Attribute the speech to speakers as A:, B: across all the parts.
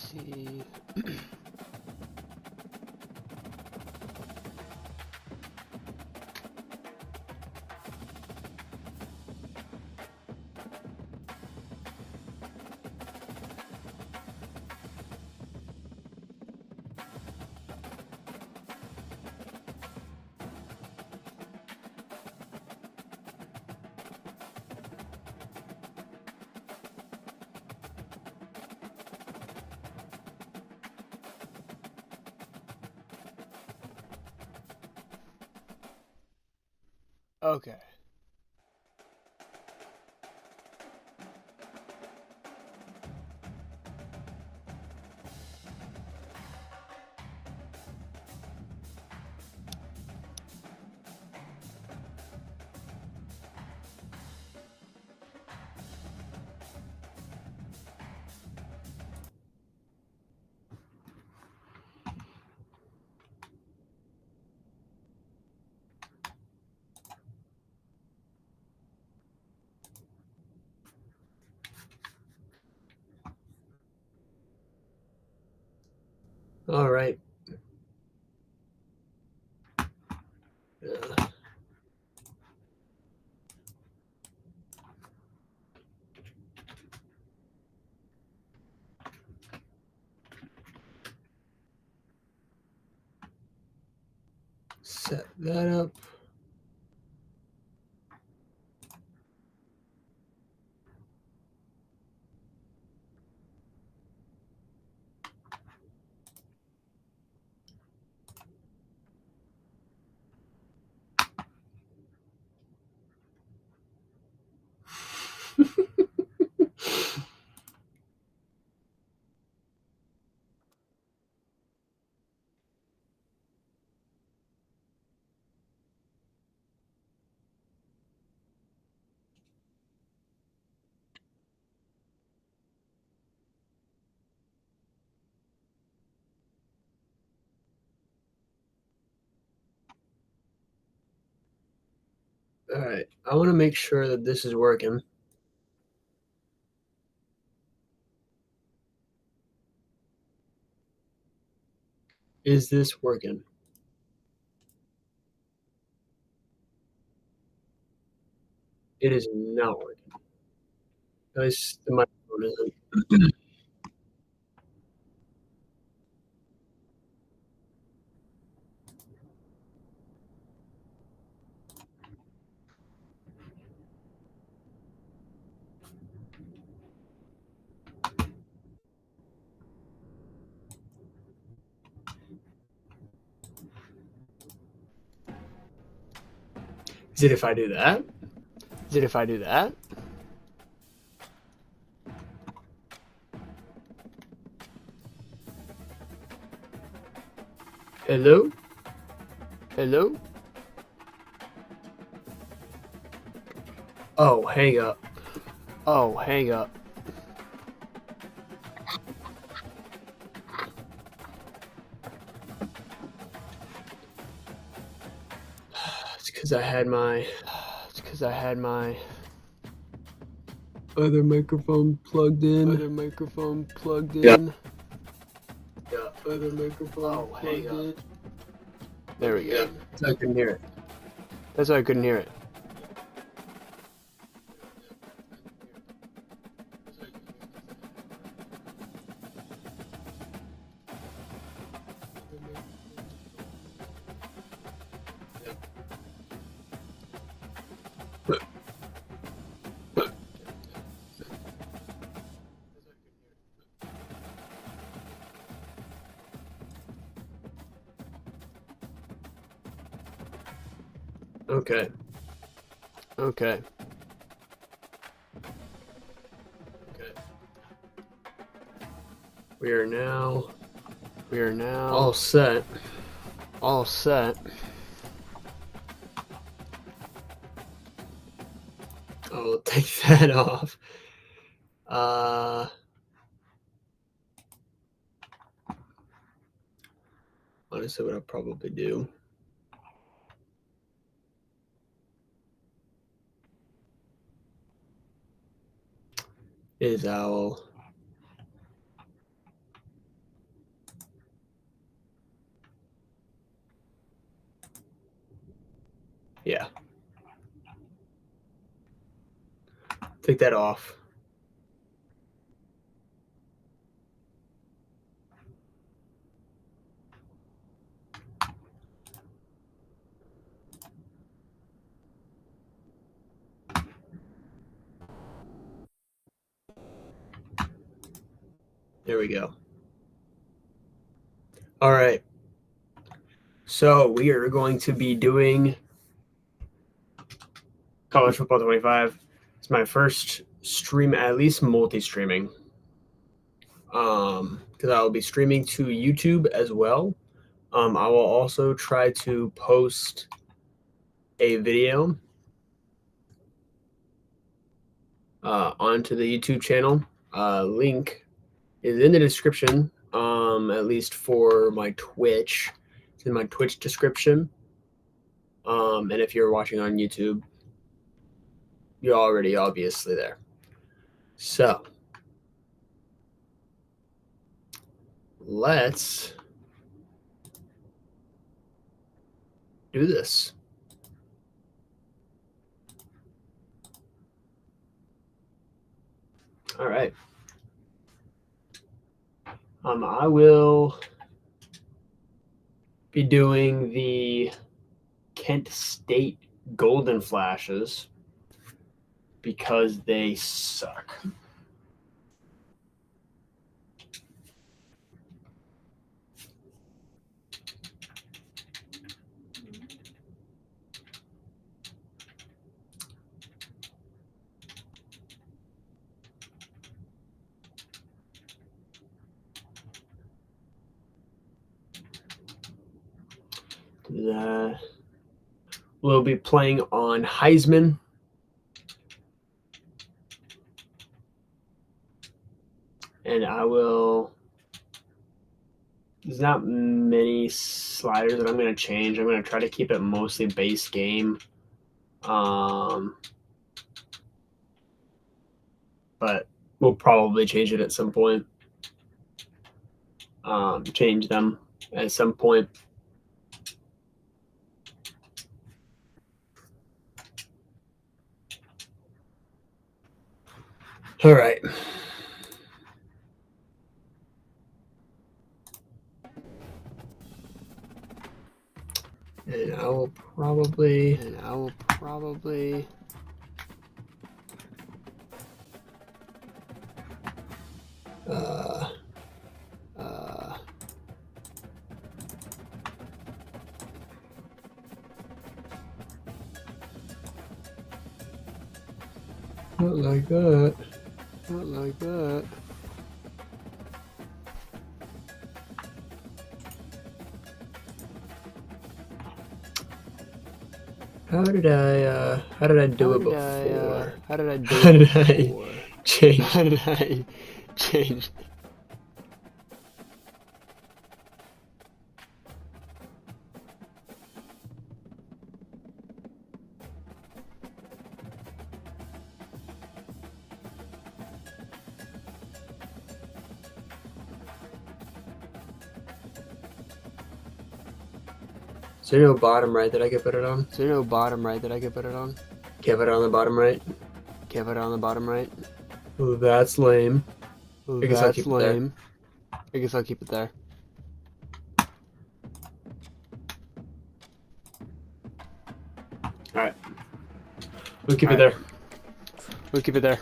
A: see. Okay.
B: All right. Set that up. All right. I want to make sure that this is working. Is this working? It is not working. At least the microphone isn't. Is it if I do that?
A: Is it if I do that?
B: Hello?
A: Hello?
B: Oh, hang up.
A: Oh, hang up.
B: It's because I had my other microphone plugged in.
A: Other microphone plugged
B: Yeah.
A: in.
B: Yeah, other microphone
A: hang
B: plugged in.
A: There we go.
B: So I couldn't hear it.
A: That's why I couldn't hear it.
B: Okay.
A: Okay.
B: We are now
A: all
B: set.
A: All set.
B: I'll take that off. Honestly, what I'll probably do is I'll Yeah. Take that off. There we go. All right. So we are going to be doing College Football 25. It's my first stream, at least multi-streaming. Because I will be streaming to YouTube as well. I will also try to post a video onto the YouTube channel. Link is in the description, at least for my Twitch. It's in my Twitch description. And if you're watching on YouTube, you're already obviously there. So let's do this. All right. I will be doing the Kent State Golden Flashes because they suck. We'll be playing on Heisman. And I will. There's not many sliders that I'm going to change. I'm going to try to keep it mostly base game. But we'll probably change it at some point. Change them at some point. All right. And I will probably not like that.
A: Not like that.
B: How did I do it before?
A: How did I do it before?
B: Change?
A: How did I change?
B: Is there no bottom right that I could put it on?
A: Is there no bottom right that I could put it on?
B: Can't put it on the bottom right?
A: Can't put it on the bottom right?
B: Oh, that's lame.
A: Oh,
B: I guess I'll
A: that's
B: keep it there.
A: lame. I guess I'll keep it there.
B: Alright. We'll keep it there.
A: We'll keep it there.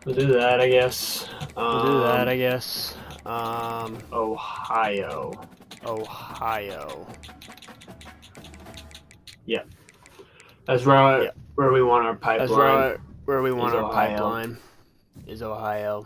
B: We'll do that, I guess.
A: We'll do that, I guess.
B: Ohio. Yeah. That's where we want our pipeline.
A: That's where we want our
B: Ohio.
A: pipeline. Is Ohio.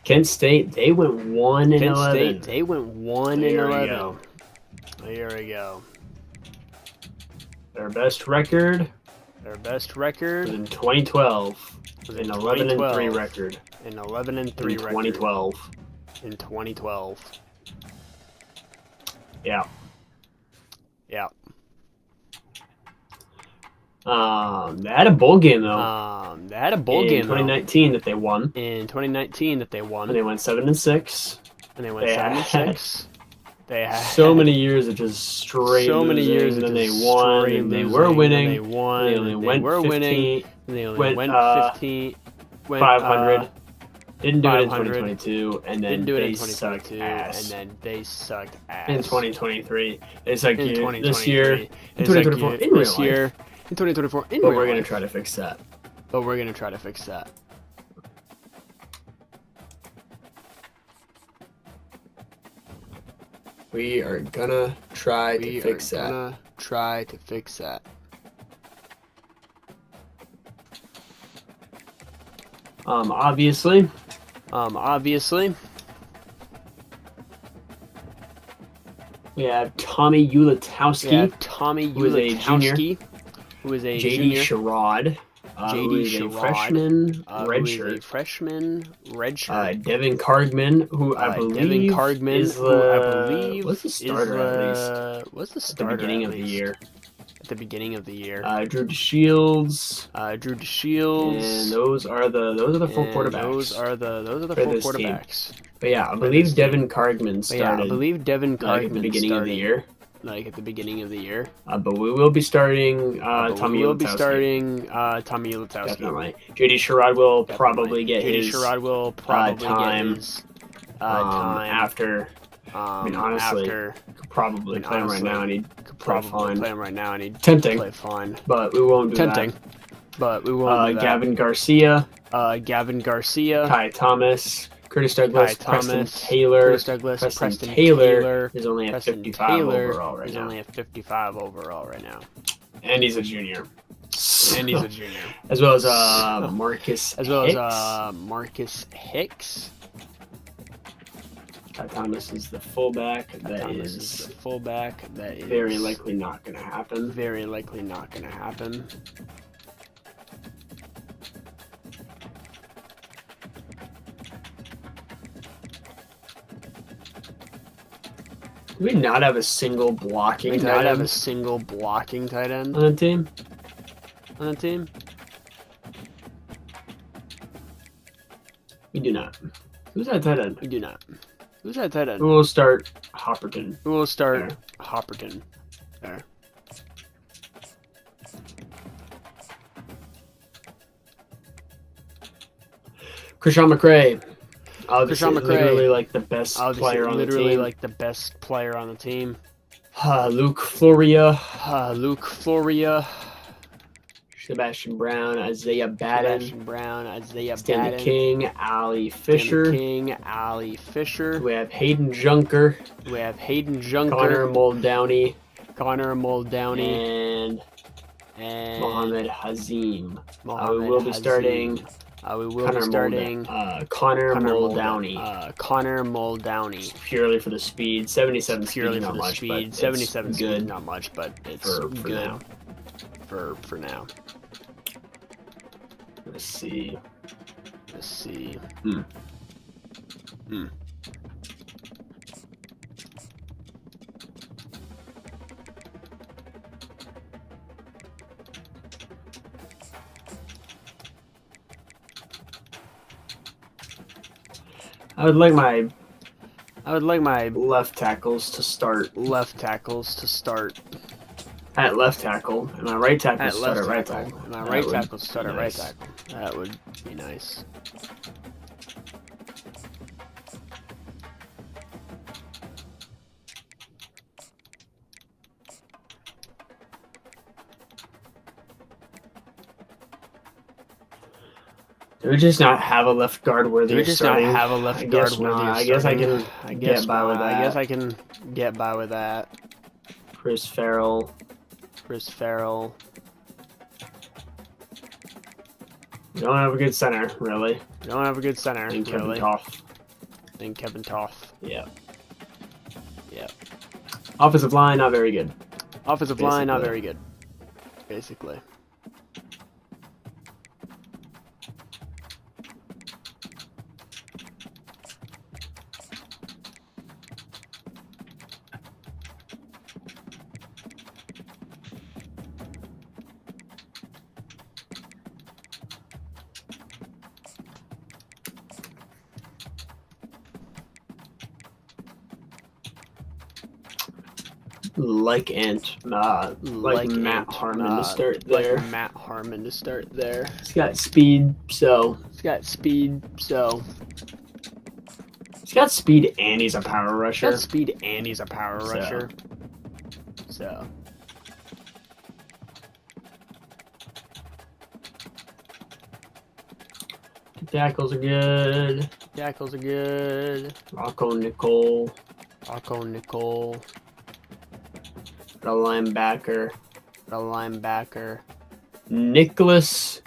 B: Kent State, they went 1-11.
A: Kent State, they went 1-11.
B: There we go.
A: There we go.
B: Their best record
A: Their best record
B: was in 2012.
A: was
B: An
A: in
B: 11-3 record.
A: An 11-3
B: In
A: record
B: 2012.
A: in 2012.
B: Yeah.
A: Yeah.
B: They had a bowl game though.
A: They had a bowl
B: in
A: game
B: 2019 that they won.
A: In 2019 that they won.
B: And they went 7-6.
A: And they went
B: They
A: 7-6. They had
B: so many years of just straight
A: so many
B: losing,
A: years
B: and
A: of
B: then
A: just
B: they won,
A: straight
B: and they
A: losing,
B: were
A: and
B: winning.
A: They won.
B: They only
A: and
B: went
A: they were
B: 15,
A: winning. And they only
B: went,
A: went 15. Went
B: 500. Didn't do it in
A: 500.
B: 2022, and then
A: Didn't do it
B: they
A: in
B: sucked
A: 2022,
B: ass.
A: and then they sucked ass
B: In 2023, it's like
A: in
B: this
A: 2023.
B: year, in
A: It's like
B: 2024, in real
A: this
B: life.
A: year, in 2024, in
B: But
A: real
B: we're gonna
A: life.
B: try to fix that.
A: But we're gonna try to fix that.
B: We are gonna try to fix that.
A: Gonna try to fix that.
B: Obviously,
A: Obviously,
B: we have Tommy Ulatowski,
A: we have Tommy
B: who is a junior.
A: Ulatowski, who is a
B: JD
A: junior.
B: Sherrod, who is a
A: Sherrod,
B: freshman,
A: who is a
B: redshirt.
A: freshman, redshirt.
B: Devin Cargman, who I believe
A: Devin Cargman,
B: is
A: who I believe
B: was the starter at least
A: was the
B: at the
A: starter
B: beginning
A: at
B: of the
A: least.
B: year.
A: At the beginning of the year.
B: Drew DeShields,
A: Drew DeShields.
B: and those are the four
A: and
B: quarterbacks.
A: Those are the
B: for
A: four
B: this team.
A: quarterbacks.
B: But yeah, I
A: this
B: believe
A: team.
B: Devin Cargman
A: But yeah, I
B: started
A: believe Devin Cargman
B: like at the beginning of the year.
A: Like at the beginning of the year.
B: But we will be starting
A: But
B: Tommy
A: we will be
B: Ulatowski.
A: starting Tommy Ulatowski.
B: Definitely. JD Sherrod will
A: Definitely.
B: probably get
A: JD
B: his
A: Sherrod will probably
B: time,
A: get his time
B: after. I mean, honestly,
A: after
B: could probably play him right now, and he'd
A: could
B: play
A: probably
B: fine.
A: play him right now and he'd
B: Tempting.
A: play fine.
B: But we won't do
A: Tempting. But we won't do
B: that.
A: that.
B: Gavin Garcia,
A: Gavin Garcia,
B: Kai Thomas, Curtis Douglas,
A: Kai
B: Preston
A: Thomas,
B: Taylor.
A: Curtis Douglas,
B: Preston
A: Taylor
B: Taylor is only at
A: Preston
B: 55
A: Taylor
B: overall right
A: is
B: now.
A: only at 55 overall right now.
B: And he's a junior.
A: And he's a junior.
B: As well as Marcus
A: As well
B: Hicks.
A: as Marcus Hicks.
B: Kai Thomas is the fullback. That
A: Thomas
B: is
A: is the fullback. That is
B: very likely not going to happen.
A: Very likely not going to happen.
B: Do we not have a single blocking
A: We
B: tight
A: not have
B: end
A: a single blocking tight end
B: on the team?
A: on the team.
B: We do not. Who's that tight end?
A: We do not. Who's that tight end?
B: Who will start Hopperton?
A: Who will start
B: There.
A: Hopperton? There.
B: Krishawn McCray. Obviously,
A: Krishawn McCray.
B: literally like the best
A: Obviously,
B: player on the
A: literally
B: team.
A: like the best player on the team.
B: Luke Floria,
A: Luke Floria,
B: Sebastian Brown, Isaiah Batten,
A: Sebastian Brown, Isaiah
B: Stanley
A: Batten,
B: King, Ali Fisher.
A: Stanley King, Ali Fisher.
B: We have Hayden Junker,
A: We have Hayden Junker,
B: Connor Muldowney,
A: Connor Muldowney,
B: and Mohammed Hazim.
A: Mohammed
B: we will be
A: Hazim.
B: starting
A: We will be starting
B: Connor Muldowney.
A: Connor Muldowney.
B: Purely for the speed. 77
A: Purely
B: speed,
A: for
B: not
A: the
B: much,
A: speed.
B: but
A: 77
B: it's
A: speed,
B: good
A: not much, but it's
B: for
A: good
B: now.
A: for now.
B: Let's see.
A: Let's see.
B: I would like my
A: left
B: left tackles to start
A: tackles to start
B: at left tackle, and my right tackle
A: at
B: to start
A: left
B: at right
A: tackle.
B: tackle.
A: And my
B: That
A: right
B: would
A: tackle to start
B: be
A: at right
B: nice.
A: tackle. That would be nice.
B: Do we just not have a left guard worthy
A: Do we
B: of
A: just
B: starting?
A: not have a left
B: I
A: guard
B: guess
A: worthy
B: not.
A: of
B: I guess I
A: starting?
B: can
A: I guess
B: get by with
A: not.
B: that.
A: I guess I can get by with that.
B: Chris Farrell.
A: Chris Farrell.
B: We don't have a good center, really.
A: We don't have a good center,
B: And Kevin
A: really.
B: Toff.
A: and Kevin Toth.
B: Yeah.
A: Yeah.
B: Offensive line, not very good.
A: Offensive line, not
B: Basically.
A: very good. Basically.
B: Like Matt Harmon to start there.
A: Like Matt Harmon to start there.
B: He's got speed, so
A: He's got speed, so.
B: he's got speed and he's a power
A: He's
B: rusher.
A: got speed and he's a power
B: So.
A: rusher. So.
B: Tackles are good.
A: Tackles are good.
B: Rocco Nicole,
A: Rocco Nicole.
B: the linebacker.
A: The linebacker.
B: Nicholas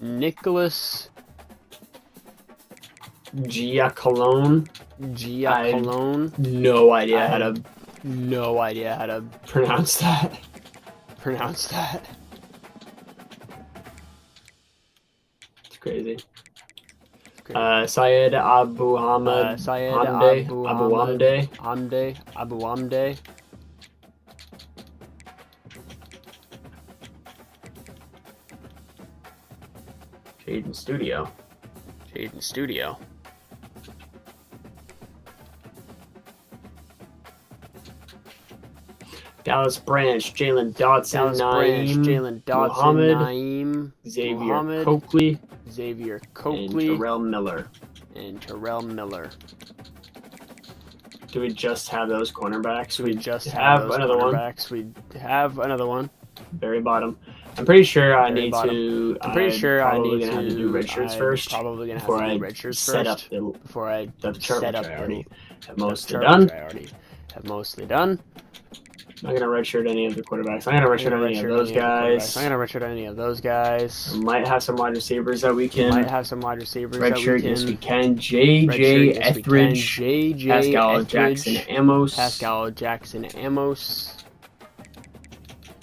A: Nicholas
B: Giacalone.
A: Giacalone.
B: No idea how to
A: No idea how to
B: pronounce that.
A: pronounce that.
B: It's crazy.
A: Great.
B: Syed Abu Hamid.
A: Syed
B: Hamde.
A: Abu
B: Abu
A: Hamid.
B: Hamde.
A: Abu Amde.
B: Jaden Studio.
A: Jaden Studio.
B: Dallas Branch. Jalen Dotson.
A: Dallas Branch.
B: Naeem.
A: Jalen Dotson.
B: Muhammad.
A: Naeem.
B: Xavier
A: Muhammad.
B: Coakley.
A: Xavier
B: And
A: Coakley.
B: Terrell Miller.
A: And Terrell Miller.
B: Do we just have those cornerbacks?
A: We just
B: have
A: those
B: another one.
A: cornerbacks. We have another one.
B: Very bottom. I'm pretty sure I
A: Very
B: need
A: bottom.
B: to.
A: I'm pretty sure I
B: probably
A: need
B: gonna have to do red shirts
A: I'm
B: first
A: probably gonna have
B: before
A: to
B: I
A: do red shirts
B: set up
A: first
B: the
A: before I
B: depth chart,
A: set
B: which
A: up
B: I already
A: the
B: have mostly
A: chart,
B: done.
A: which I already have mostly done.
B: I'm not gonna redshirt any of the quarterbacks. I'm gonna redshirt any of those guys.
A: I'm gonna redshirt any of those guys.
B: We might have some wide receivers that we can
A: Might have some wide receivers that we
B: redshirt.
A: can.
B: Yes, we can. JJ Etheridge,
A: JJ
B: Pascal
A: Etheridge,
B: Jackson Amos.
A: Pascal Jackson Amos.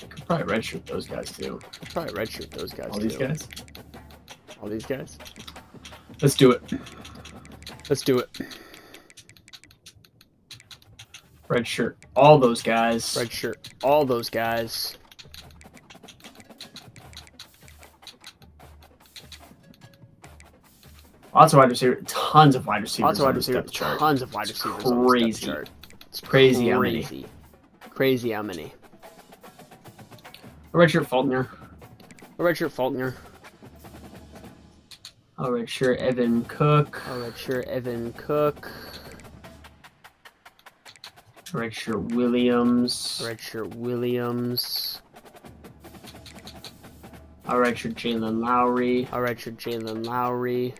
B: Could probably redshirt those guys too.
A: Probably redshirt those guys
B: All
A: too.
B: these guys.
A: All these guys.
B: Let's do it.
A: Let's do it.
B: Redshirt all those guys.
A: Redshirt all those guys.
B: Lots of wide receivers. Tons of wide receivers.
A: Lots of wide
B: on this
A: receivers.
B: depth chart.
A: Tons of wide receivers.
B: Crazy.
A: On this depth chart.
B: It's crazy how many.
A: Crazy. Crazy how many.
B: Redshirt Faulkner.
A: Redshirt Faulkner.
B: Redshirt Evan Cook.
A: Redshirt Evan Cook.
B: Redshirt Williams.
A: Redshirt Williams.
B: Redshirt Jalen Lowry.
A: Redshirt Jalen Lowry.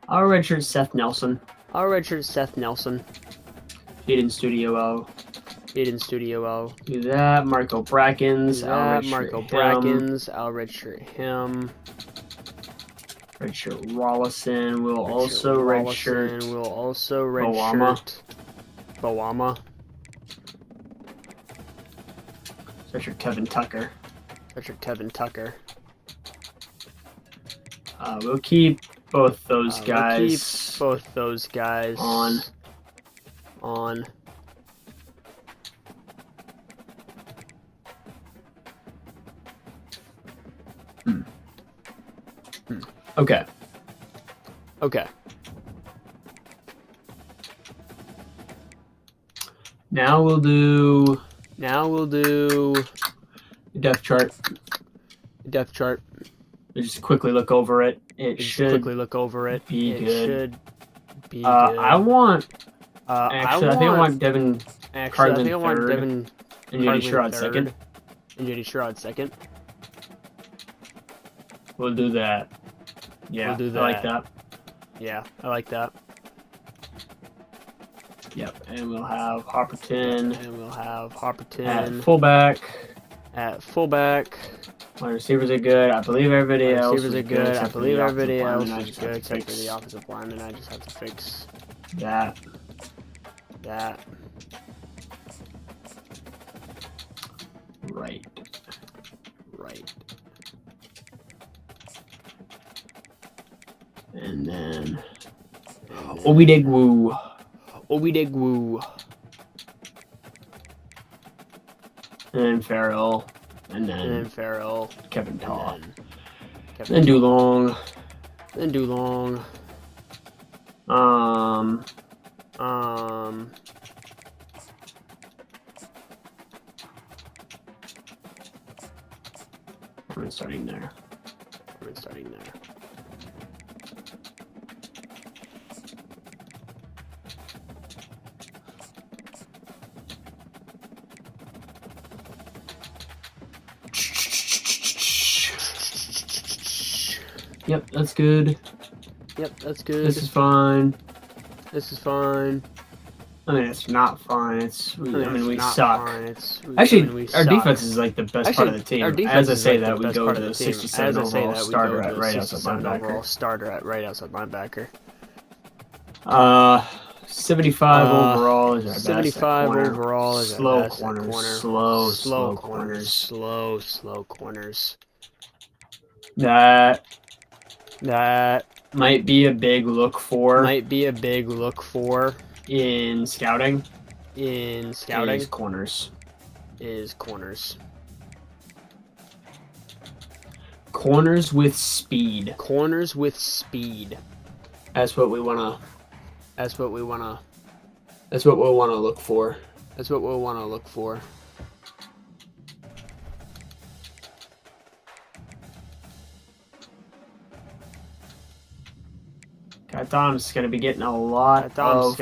B: Redshirt Seth Nelson.
A: Redshirt Seth Nelson.
B: Jaden Studio O.
A: Jaden Studio O.
B: Do that. Marco Brackens.
A: Marco Brackens. I'll redshirt him.
B: Redshirt Rollison. We'll also redshirt.
A: We'll also redshirt Boama.
B: Redshirt Kevin Tucker.
A: Redshirt Kevin Tucker.
B: We'll keep both those guys.
A: We'll keep both those guys
B: on. Okay.
A: Okay.
B: Now we'll do depth chart.
A: Depth chart.
B: Just quickly look over it. It should
A: quickly look over it.
B: be
A: It
B: good.
A: should be good.
B: I want.
A: Actually,
B: I think I want Devin Carlin
A: I think I want
B: third.
A: Devin
B: and JD
A: Carlin
B: Sherrod
A: third.
B: second.
A: And JD Sherrod second.
B: We'll do that. Yeah,
A: We'll do
B: I like
A: that.
B: that.
A: Yeah, I like that.
B: Yep, and we'll have Hopperton
A: And we'll have Hopperton
B: at fullback.
A: At fullback.
B: Wide receivers are good. I believe everybody else
A: Receivers are good. I
B: except for
A: believe
B: the
A: everybody
B: offensive
A: else
B: lineman. I
A: is
B: just have
A: good
B: to
A: except for
B: fix
A: the offensive lineman. I just have to fix
B: that.
A: that.
B: Right. And then Obidegwu. And then Farrell. And then
A: Farrell.
B: Kevin Taw.
A: Then
B: Dulong. I'm starting there. Yep, that's good. This is fine. I mean, it's not fine. We suck. Actually, our defense is like the best part of the team. As I say that, we go to the 67 overall starter at right outside linebacker. 75 overall is our best.
A: 75 overall is our best.
B: Slow corners. That might be a big look for. In scouting. Is corners. Corners with speed. That's what we wanna. That's what we'll wanna look for. Kai Thomas is going to be getting a lot of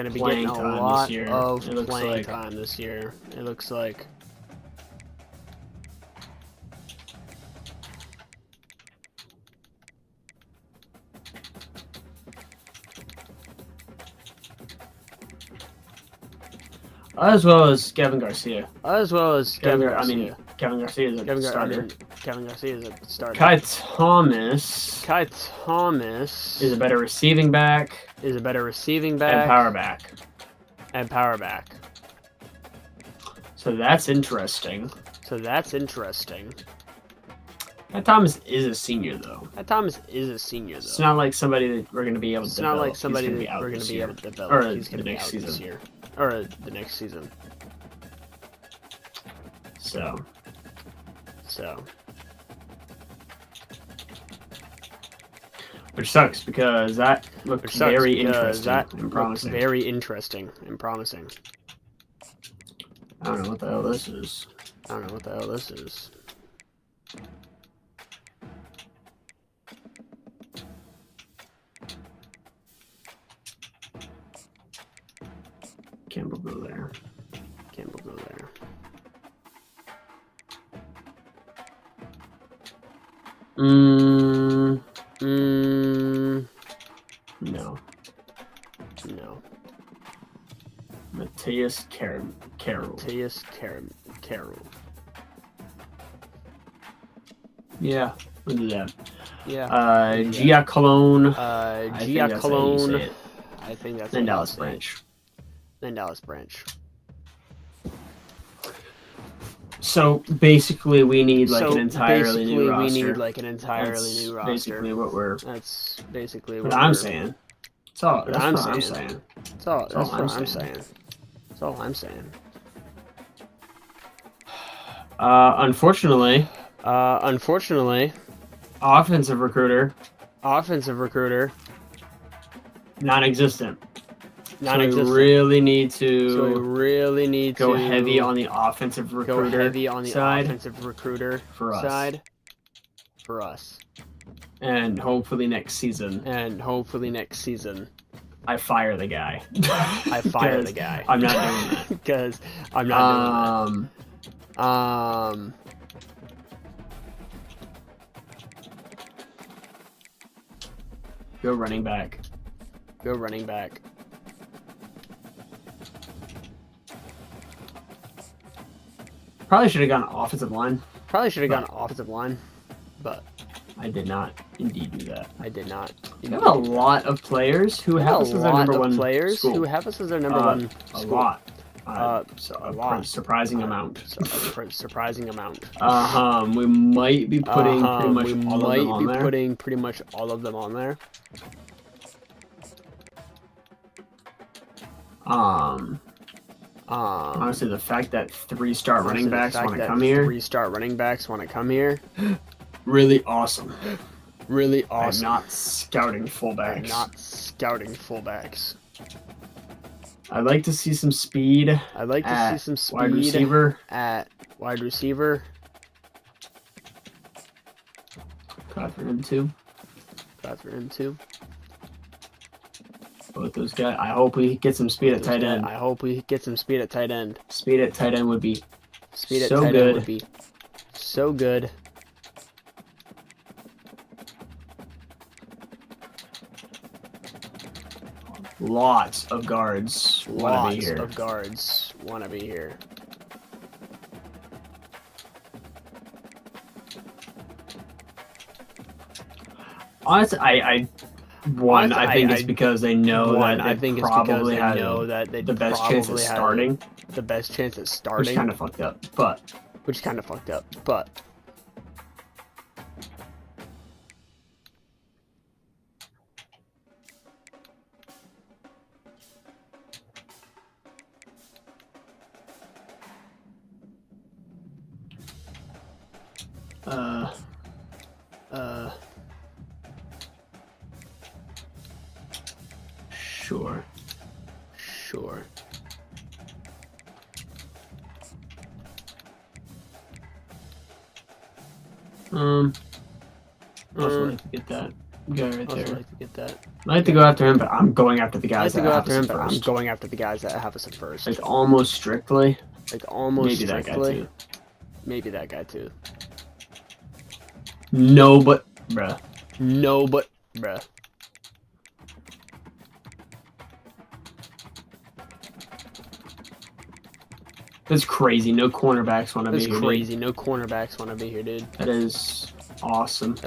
B: playing time this year.
A: It looks like.
B: As well as Kevin Garcia.
A: Kevin Garcia.
B: Kevin Garcia is a starter.
A: Kevin Garcia is a starter.
B: Kai Thomas is a better receiving back. And power back. So that's interesting. Kai Thomas is a senior, though. It's not like somebody that we're going to be able to develop. He's going to be out this year. Or the next season. So. Which sucks because that looked very interesting and promising. I don't know what the hell this is. Campbell go there. No. Matthias Carroll. Yeah, we'll do that. Gia Cologne.
A: I think that's
B: then Dallas Branch. So basically, we need like an entirely new roster. Basically, what I'm saying. That's what I'm saying.
A: That's all I'm saying.
B: Unfortunately, offensive recruiter, non-existent. So we really need to go heavy on the offensive recruiter
A: for us.
B: And hopefully next season, I fire the guy. I'm not doing that.
A: Because I'm not doing that.
B: Go running back. Probably should have gone offensive line.
A: Probably should have gone offensive line, but
B: I did not indeed do that.
A: I did not.
B: We have a lot of players who have us as their number one school.
A: Who have us as their number one
B: a
A: school.
B: lot.
A: A lot.
B: Surprising amount.
A: Surprising amount.
B: We might be putting
A: pretty much all of them on there.
B: Honestly, the fact that 3-star running backs want to come here.
A: 3-star running backs want to come here.
B: Really awesome.
A: Really awesome.
B: I'm not scouting fullbacks. I'd like to see some speed.
A: I'd like to see some speed
B: wide receiver.
A: At wide receiver.
B: Glad for him too. Both those guys. I hope we get some speed at tight end. Speed at tight end would be
A: so good.
B: Lots of guards want to be here. Honestly, I think it's because they know that they probably have the best chance at starting. Which kind of fucked up, but. Sure. Also like to get that guy right there. I like to go after him, but I'm going after the guys that have us at first. Like almost strictly. Maybe that guy too. No, but bruh. That's crazy. No cornerbacks want to be here, dude. That is awesome.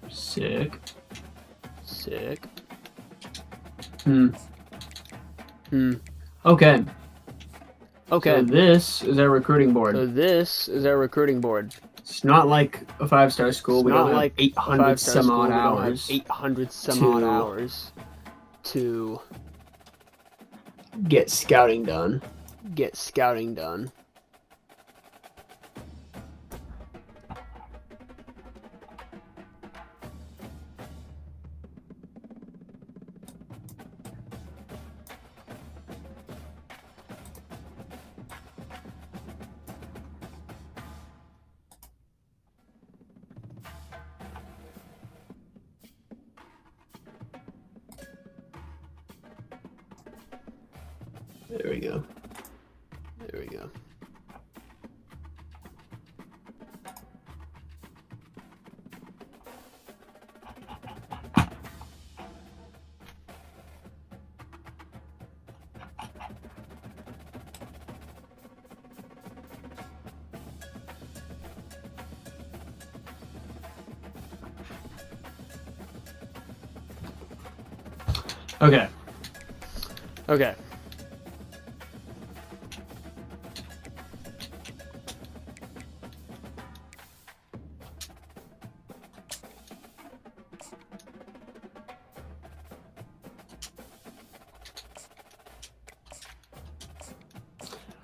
A: Sick.
B: Okay. So this is our recruiting board. It's not like a 5-star school. We don't have 800 some odd hours.
A: To
B: get scouting done. There we go.
A: Okay.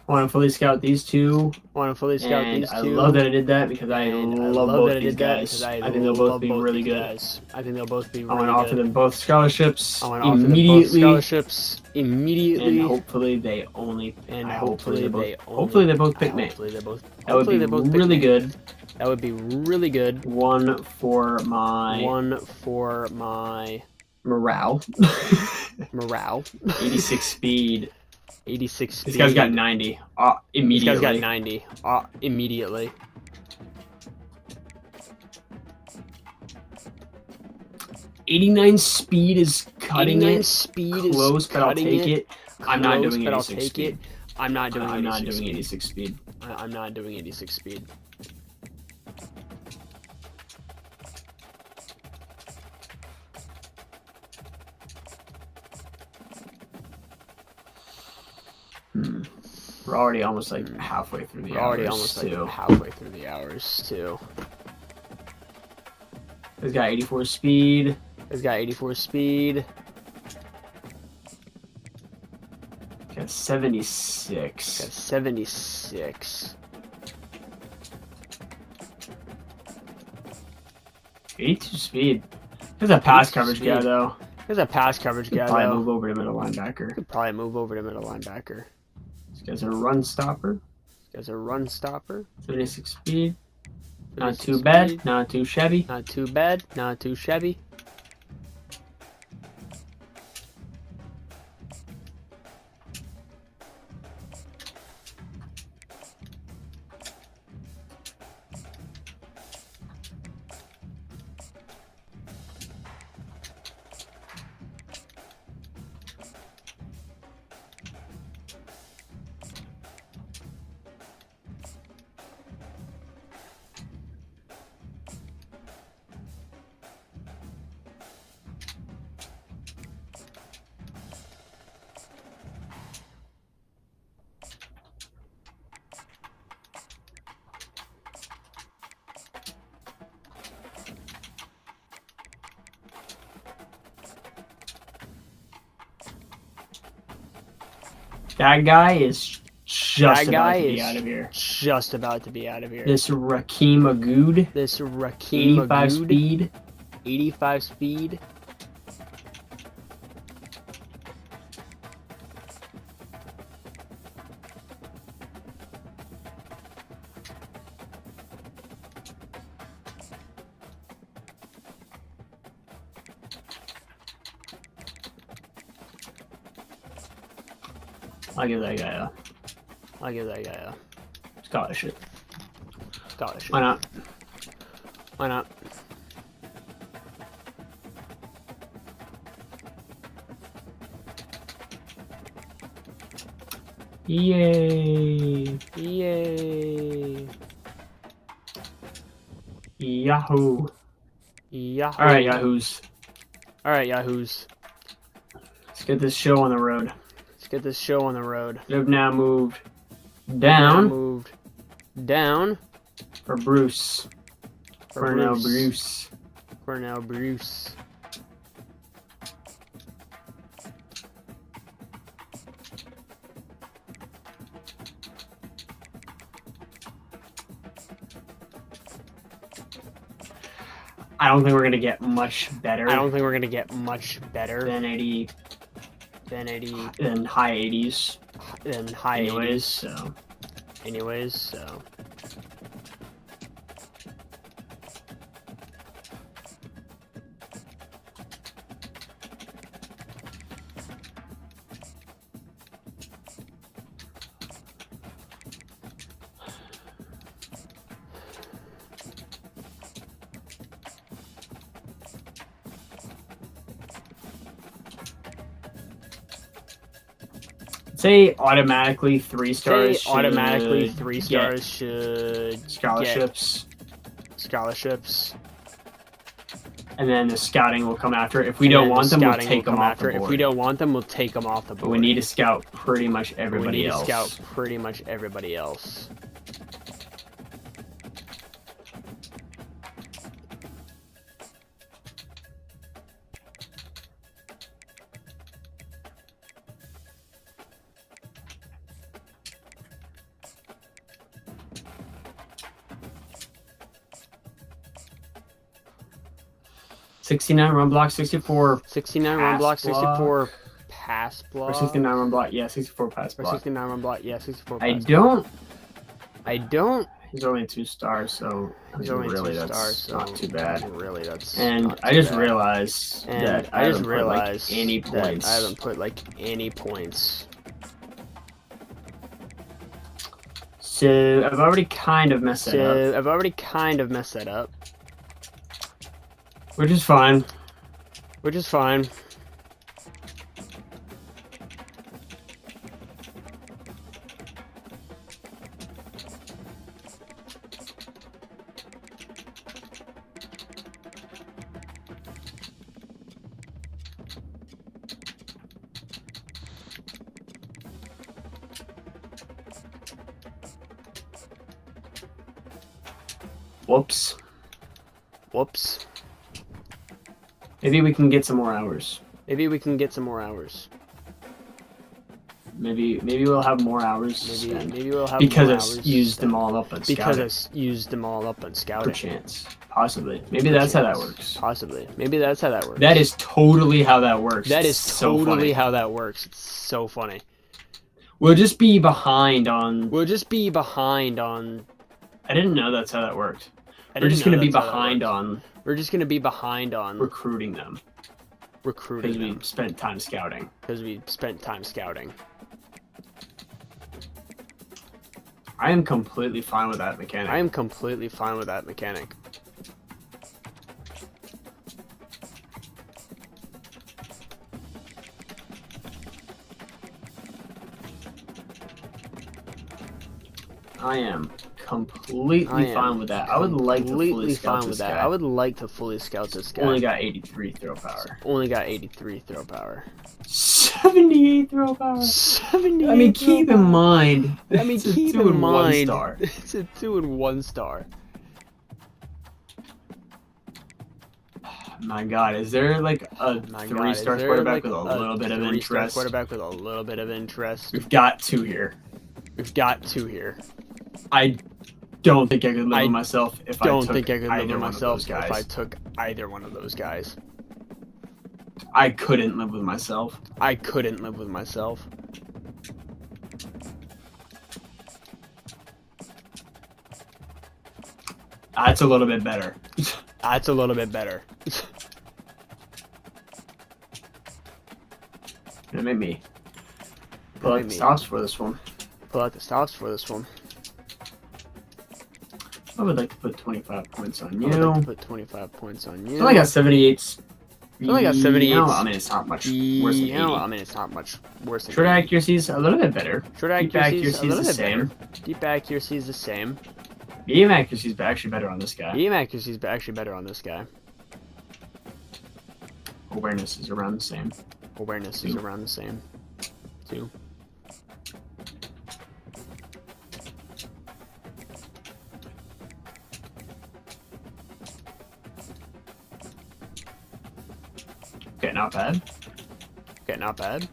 B: I want to fully scout these two. I love that I did that because I love both these guys. I think they'll both be really good. I want to offer them both scholarships immediately. And hopefully they only. Hopefully they both pick me. That would be really good. One for my morale. 86 speed.
A: 86 speed.
B: This guy's got 90. Immediately.
A: This guy's got 90. Immediately.
B: 89 speed is cutting
A: 89
B: it.
A: speed
B: Close,
A: is
B: but I'll take it. I'm not doing
A: but I'll
B: 86
A: take
B: speed.
A: it. I'm not doing 86
B: 86 speed.
A: I'm not doing 86 speed.
B: We're already almost like halfway through the hours,
A: halfway through the hours too.
B: He's got 84 speed.
A: He's got 84 speed.
B: Got 76.
A: Got 76.
B: 82 speed. There's a pass
A: 82
B: coverage
A: speed.
B: guy though.
A: There's a pass coverage guy
B: Probably
A: though.
B: move over to middle linebacker.
A: Could probably move over to middle linebacker.
B: This guy's a run stopper.
A: This guy's a run stopper.
B: 76 speed. Not
A: 76
B: too bad.
A: speed.
B: Not too shabby.
A: Not too bad. Not too shabby.
B: That guy is just about to be out of here.
A: Just about to be out of here.
B: This Raheem Agood.
A: This Raheem
B: 85
A: Agood,
B: speed.
A: 85 speed.
B: I'll give that guy
A: a
B: scholarship.
A: scholarship.
B: Why not?
A: Why not?
B: Yay!
A: Yay!
B: Yahoo!
A: Yahoo!
B: All right, Yahoos.
A: All right, Yahoos.
B: Let's get this show on the road.
A: Let's get this show on the road.
B: They've now moved
A: Now
B: down
A: moved down
B: for Bruce. For now, Bruce.
A: For now, Bruce.
B: I don't think we're gonna get much better.
A: I don't think we're gonna get much better
B: than 80,
A: than
B: high 80s.
A: Than high
B: Anyways,
A: 80s.
B: so
A: Anyways, so.
B: say automatically 3 stars.
A: Say automatically
B: should
A: 3
B: get
A: stars should
B: scholarships.
A: get scholarships.
B: And then the scouting will come after it. If we don't want them, we'll take them off the board.
A: If we don't want them, we'll take them off the board.
B: But we need to scout pretty much everybody else.
A: We need to scout pretty much everybody else.
B: $69 run block, 64
A: 69 run block, 64 pass block.
B: Or 69 run block, yeah, 64 pass block.
A: Or 69 run block, yeah, 64 pass
B: I
A: block. don't.
B: He's only 2 stars, so
A: he's only
B: really
A: 2 stars, so
B: not too bad.
A: Really, that's
B: and
A: not too
B: I just
A: bad.
B: realized
A: And
B: that
A: I just
B: haven't put,
A: realized
B: like, any points.
A: that I haven't put like any points.
B: So I've already kind of messed that up. Which is fine. Whoops. Maybe we can get some more hours.
A: Maybe
B: we'll have more hours to spend.
A: Maybe we'll have
B: because
A: more
B: I
A: hours
B: used them all up on scouting.
A: scouting.
B: Perchance. Possibly. Maybe that's how that works.
A: That
B: is totally how that works.
A: is
B: so
A: totally
B: funny.
A: how that works. It's so funny.
B: We'll just be behind on... I didn't know that's how that worked. We're just going to be behind on... recruiting them. Because we spent time scouting. I am completely fine with that mechanic. I am completely fine with that. I would like to fully scout this guy.
A: I would like to fully scout this guy.
B: Only got 83 throw power. 78 throw power.
A: 78.
B: I mean, keep in mind.
A: It's a 2 and 1 star. It's a 2 and 1 star.
B: My God, is there like a 3-star quarterback with a little bit of interest? We've got 2 here. I don't think I could live with myself if I took either one of those guys. I couldn't live with myself. That's a little bit better. Gonna make me pull out the stops for this one. I would like to put 25 points on you. I only got 78. I mean, it's not much worse than 80. Short accuracy is a little bit better. Deep accuracy is the same. Medium accuracy is actually better on this guy. Awareness is around the same.
A: Too.
B: Okay, not bad.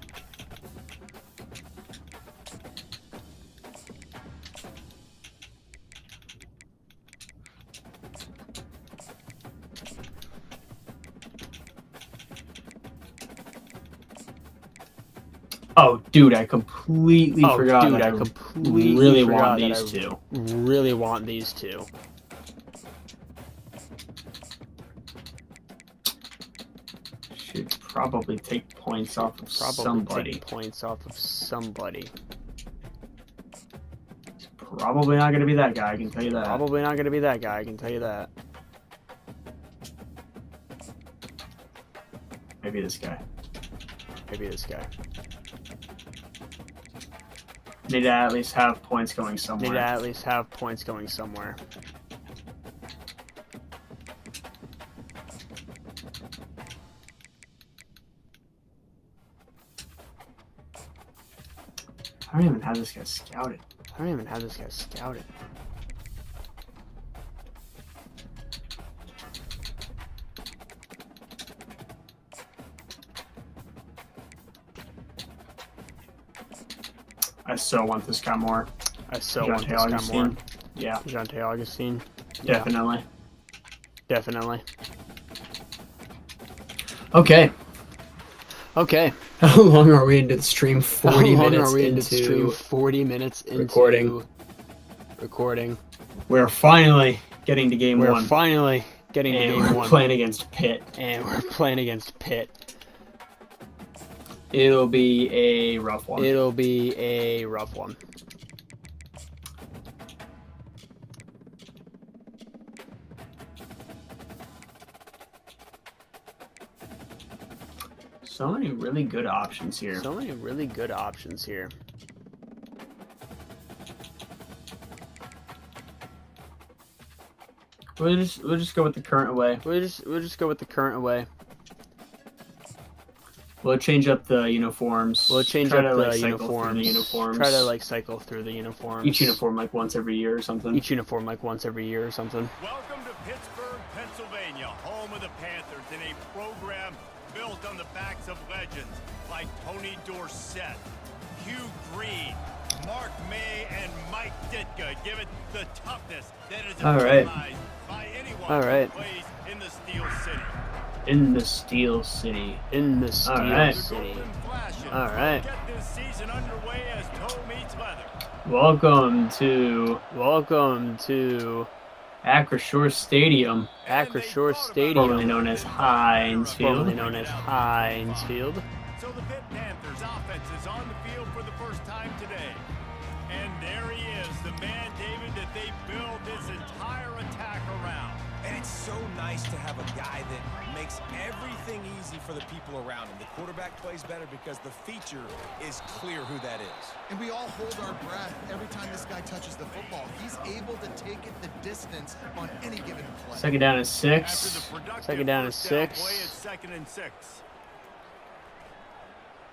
B: Oh, dude, I completely forgot that I really want these two. Should probably take points off of somebody. It's probably not going to be that guy, I can tell you that. Maybe this guy. Need to at least have points going somewhere. I don't even have this guy scouted. I so want this guy more. Yeah.
A: Dejounte Augustine.
B: Definitely. Okay. How long are we into the stream? 40 minutes into recording. We're finally getting to game one.
A: We're
B: playing against Pitt. It'll be a rough one. So many really good options here.
A: So many really good options here.
B: We'll just go with the current way.
A: We'll just go with the current way.
B: We'll change up the uniforms.
A: We'll change
B: Try
A: up
B: to, like,
A: the
B: cycle through the uniforms.
A: Try to like cycle through the uniforms.
B: Each uniform like once every year or something.
A: Each uniform like once every year or something.
C: Welcome to Pittsburgh, Pennsylvania, home of the Panthers, in a program built on the backs of legends like Tony Dorsett, Hugh Green, Mark May, and Mike Ditka. Give it the toughness that is recognized by anyone who plays in the Steel City.
B: In the Steel City.
A: In the Steel City. All right.
C: Get this season underway as toe meets leather.
B: Welcome
A: to
B: Acrisure Stadium.
A: Acrisure Stadium,
B: Formerly known as Heinz Field.
A: Formerly known as Heinz Field.
C: So the Pitt Panthers offense is on the field for the first time today. And there he is, the man, David, that they build this entire attack around.
D: And it's so nice to have a guy that makes everything easy for the people around him. The quarterback plays better because the feature is clear who that is.
E: And we all hold our breath every time this guy touches the football. He's able to take it the distance on any given play.
B: Second down is 6.
C: After the productive
A: Second down is
C: first down
A: 6.
C: play, it's 2nd and 6.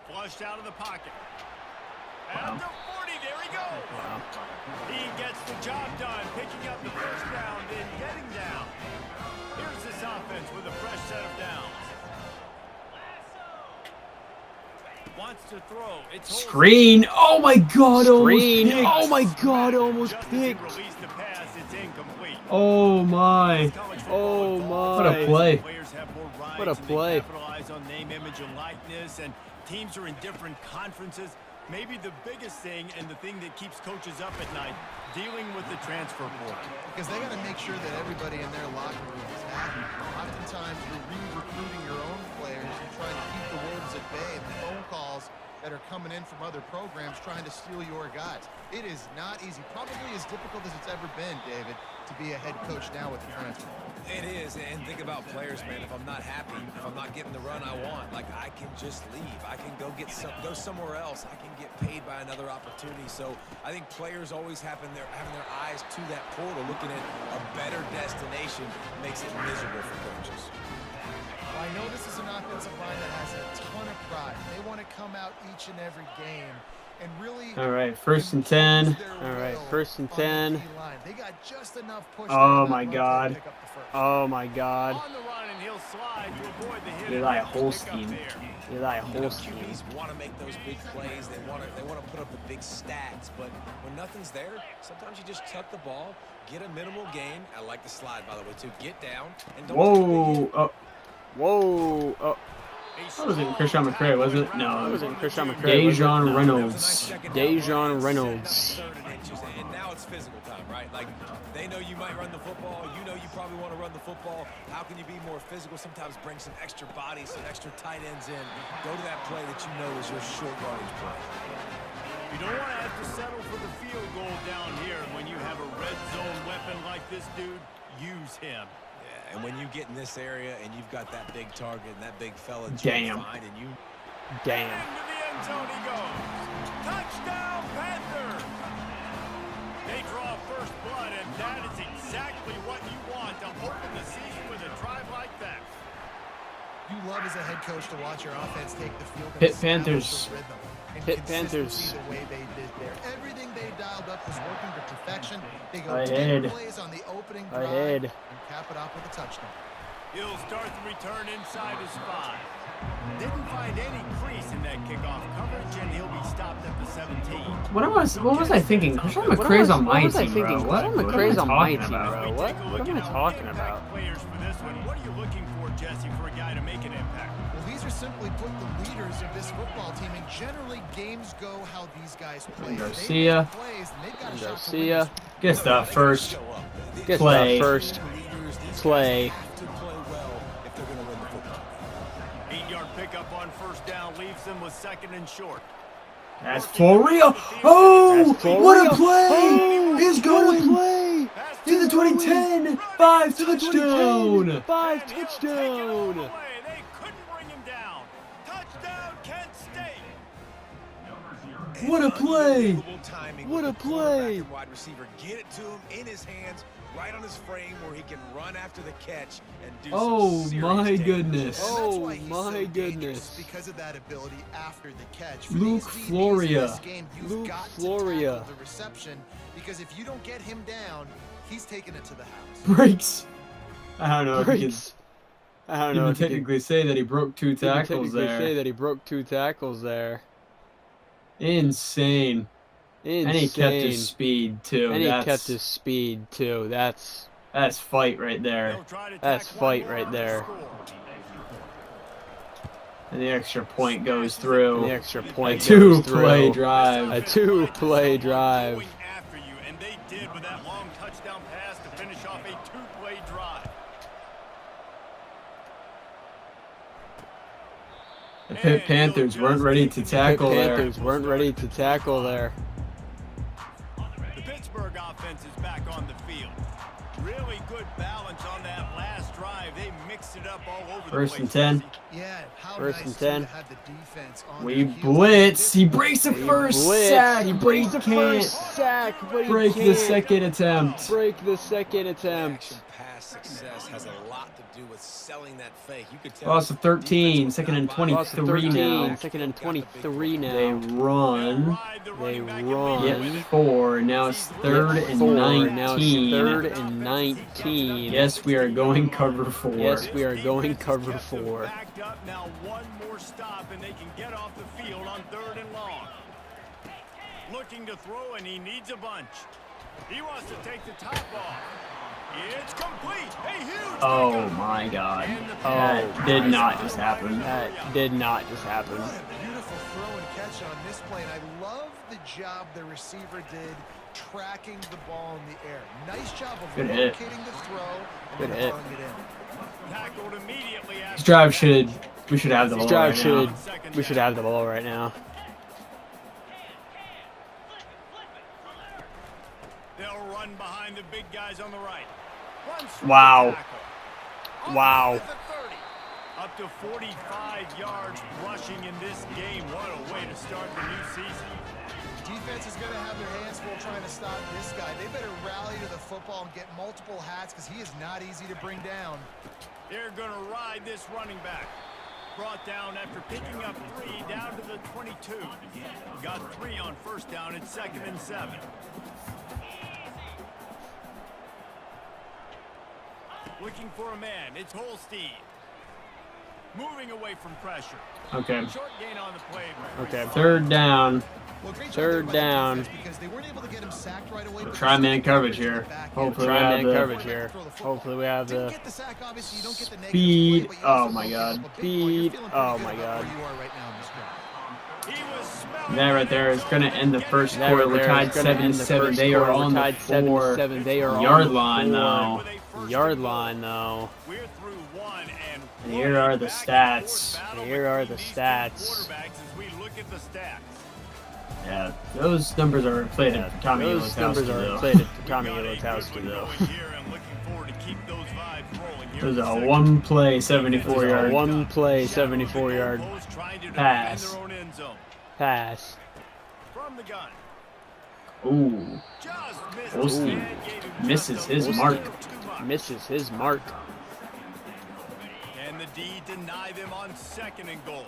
C: Flushed out of the pocket. At the 40, there he goes.
A: Wow.
C: He gets the job done, picking up the first down and getting down. Here's this offense with a fresh set of downs. Wants to throw. It's
B: Screen. Oh my God.
A: Screen.
B: Almost picked.
A: Oh my God, almost
C: just as he
A: picked.
C: released the pass, it's incomplete.
B: Oh my.
A: Oh my.
B: What a play.
C: Players have more rides
A: What a
C: and they
A: play.
C: capitalize on name, image, and likeness, and teams are in different conferences. Maybe the biggest thing and the thing that keeps coaches up at night, dealing with the transfer portal.
E: Because they got to make sure that everybody in their locker room is happy. Oftentimes, you're re-recruiting your own players and trying to keep the wolves at bay and the phone calls that are coming in from other programs trying to steal your guys. It is not easy. Probably as difficult as it's ever been, David, to be a head coach now with the transfer.
D: It is, and think about players, man. If I'm not happy, if I'm not getting the run I want, like I can just leave. I can go somewhere else. I can get paid by another opportunity. So I think players always having their eyes to that portal, looking at a better destination, makes it miserable for coaches.
E: Well, I know this is an offensive line that has a ton of pride. They want to come out each and every game and really.
B: All right, 1st and 10.
A: All right, 1st and 10.
E: They got just enough push.
B: Oh my God.
A: Oh my God.
C: On the run, and he'll slide to avoid the hit.
B: Eli
C: and
B: Holstein.
C: pick up there.
A: Eli
D: You know,
A: Holstein.
D: QBs want to make those big plays. They want to put up the big stats. But when nothing's there, sometimes you just tuck the ball, get a minimal gain. I like the slide, by the way, too. Get down and don't.
B: Whoa. Oh,
A: Whoa. Oh,
B: that wasn't Christian McCray, was it? No,
A: that wasn't Christian McCray. was it?
B: Dejon
A: No.
B: Reynolds.
A: Dejon Reynolds.
D: And now it's physical time, right? Like, they know you might run the football. You know you probably want to run the football. How can you be more physical? Sometimes bring some extra bodies, some extra tight ends in. Go to that play that you know is your short yardage play.
C: You don't want to have to settle for the field goal down here. And when you have a red zone weapon like this dude, use him.
D: Yeah, and when you get in this area and you've got that big target and that big fella that you
B: Damn.
D: find and you
A: Damn.
C: Into the end zone he goes. Touchdown, Panther! They draw first blood, and that is exactly what you want to open the season with a drive like that.
E: You love as a head coach to watch your offense take the field. And
B: Pitt
E: establish
B: Panthers.
E: the rhythm and
A: Pitt
E: consistency
A: Panthers.
E: The way they did there. Everything they dialed up was working to perfection. They go
B: Ahead.
E: 10 plays on the opening drive
A: Ahead.
E: and cap it off with a touchdown.
C: He'll start the return inside his 5. Didn't find any crease in that kickoff coverage, and he'll be stopped at the 17.
B: What was I thinking? Christian McCray's on my
A: What was I
B: team,
A: thinking?
B: bro. What
A: Christian
B: am I
A: McCray's on my
B: talking
A: team,
B: about?
A: bro. What am I talking about?
C: Players for this one. What are you looking for, Jesse, for a guy to make an impact?
E: Well, these are simply put the leaders of this football team, and generally games go how these guys play.
B: Garcia.
E: They make plays, and they've got a shot to
A: Garcia.
E: win.
B: Guess the first.
A: Gets
B: Play.
A: the first play.
D: have to play well if they're going to win the football.
C: 8-yard pickup on first down leaves them with 2nd and short.
B: That's for real. Oh,
A: That's for
B: what
A: real.
B: a play!
A: Oh,
B: He's
A: what a
B: going
A: play!
C: Pass
B: to the 2010. 5 touchdown.
A: 5
C: And he'll take it all
A: touchdown.
C: away. They couldn't bring him down. Touchdown,
B: What a play!
D: Unbelievable timing
A: What
D: with
A: a
D: the quarterback
A: play!
D: and wide receiver. Get it to him in his hands, right on his frame, where he can run after the catch and do
B: Oh
D: some serious
B: my
D: damage.
B: goodness.
E: And that's
A: Oh
E: why he's
A: my
E: so dangerous,
A: goodness.
E: because of that ability after the catch. For
B: Luke
E: these DBs in
B: Floria.
E: this game, you've
A: Luke
E: got
A: Floria.
E: to tackle the reception, because if you don't get him down, he's taking it to the house.
B: Breaks. I don't know if you
A: Breaks. I don't
B: can
A: know
B: even
A: if you can
B: technically say that he broke 2 tackles
A: technically say
B: there.
A: that he broke 2 tackles there.
B: Insane.
A: Insane.
B: And he kept his speed too.
A: And he
B: That's
A: kept his speed too. That's
B: fight right there.
C: They'll try to
A: That's
C: tack one
A: fight
C: more
A: right
C: on the
A: there.
C: score.
B: And the extra point goes through.
A: the extra
B: A
A: point.
B: 2-play
A: goes through.
B: drive.
A: A 2-play drive.
C: Going after you, and they did with that long touchdown pass to finish off a 2-play drive.
B: The Pitt Panthers weren't ready to tackle there.
A: Panthers weren't ready to tackle there.
C: The Pittsburgh offense is back on the field. Really good balance on that last drive. They mixed it up all over the place.
B: First and 10.
E: Yeah, how
A: First
E: nice
A: and
E: too
A: 10.
E: to have the defense on
B: We
E: their heels.
B: blitz. He breaks the first
A: Blitz.
B: sack,
A: He
B: but he
A: breaks the
B: can't
A: first sack, but he
B: break the
A: can't
B: second attempt.
A: break the second attempt.
D: Action pass success has a lot to do with selling that fake. You could tell
B: Loss of 13,
D: defense
B: second and
D: was not buying
A: Loss of
B: 23 now.
A: 13, second and 23
B: They
A: now.
B: run.
A: They run.
B: Get 4. Now it's third and
A: 4.
B: 19.
A: Now it's 3rd and 19.
B: Yes, we are going cover 4.
A: Yes, we are going cover 4.
C: Backed up now, one more stop, and they can get off the field on 3rd and long. Looking to throw, and he needs a bunch. He wants to take the top off. It's complete. A huge
B: Oh
C: pickup.
B: my god.
C: And the
B: That
C: pass.
B: did not just happen.
A: That did not just happen.
E: What a beautiful throw and catch on this play, and I love the job the receiver did tracking the ball in the air. Nice job of
B: Good hit.
E: locating the throw and
A: Good
E: then
A: hit.
E: throwing it in.
C: Tackled immediately after
B: This drive
C: that.
B: we should have the
A: This
B: ball
A: drive
B: right
A: should,
B: now.
A: we should have the ball right now.
C: They'll run behind the big guys on the right. Run straight
B: Wow.
C: tackle.
A: Wow.
C: At the 30. Up to 45 yards rushing in this game. What a way to start the new season.
E: Defense is going to have their hands full trying to stop this guy. They better rally to the football and get multiple hats, because he is not easy to bring down.
C: They're going to ride this running back. Brought down after picking up 3 down to the 22. Got 3 on first down at 2nd and 7. Looking for a man. It's Holstein. Moving away from pressure.
B: Okay.
C: Short gain on the play.
A: Okay.
B: 3rd down.
E: Well, great job
A: 3rd
E: there by the
A: down.
E: defense, because they weren't able to get him sacked right away, but
B: Try
E: they
B: man
E: still
B: coverage
E: got
B: here.
E: back in.
B: Hopefully we
A: Try
B: have
A: man
B: the
A: coverage here. Hopefully we have
E: Didn't
A: the
E: get the sack, obviously. You don't get the negative
B: speed.
E: play, but you
B: Oh
E: also
B: my
E: don't
B: god.
E: give up a big one. You're
A: Speed.
E: feeling pretty
A: Oh
E: good
A: my
E: about
A: god.
E: where you are right now in this drive.
C: He was smelling
B: That right there is going to end the first
A: That
B: quarter.
A: right
B: We're
A: there
B: tied
A: is gonna end the
B: 7-7.
A: first
B: They are
A: quarter. We're
B: on the
A: tied 7-7. They are on
B: yard
A: the
B: line
A: 4
B: though.
A: yard line though.
C: We're through 1 and
B: And here are the stats.
A: Here are the stats.
C: Quarterbacks as we look at the stats.
B: Yeah, those numbers are inflated for Tommy
A: Those numbers
B: Ilotowski,
A: are
B: though.
A: inflated for Tommy
C: We got a good
A: Ilotowski
C: one
A: though.
C: going here, and looking forward to keep those vibes rolling here
B: It was
C: in the
B: a
C: second.
B: 1-play, 74-yard.
A: 1-play, 74-yard
C: Post trying to defend
B: pass.
C: their own end zone.
A: pass.
C: From the gun.
B: Ooh,
C: Just missed
B: Holstein
C: his head, gave him
B: misses
C: just a
B: his
C: little
B: mark.
C: too much.
A: Misses his mark.
C: And the D deny them on 2nd and goal.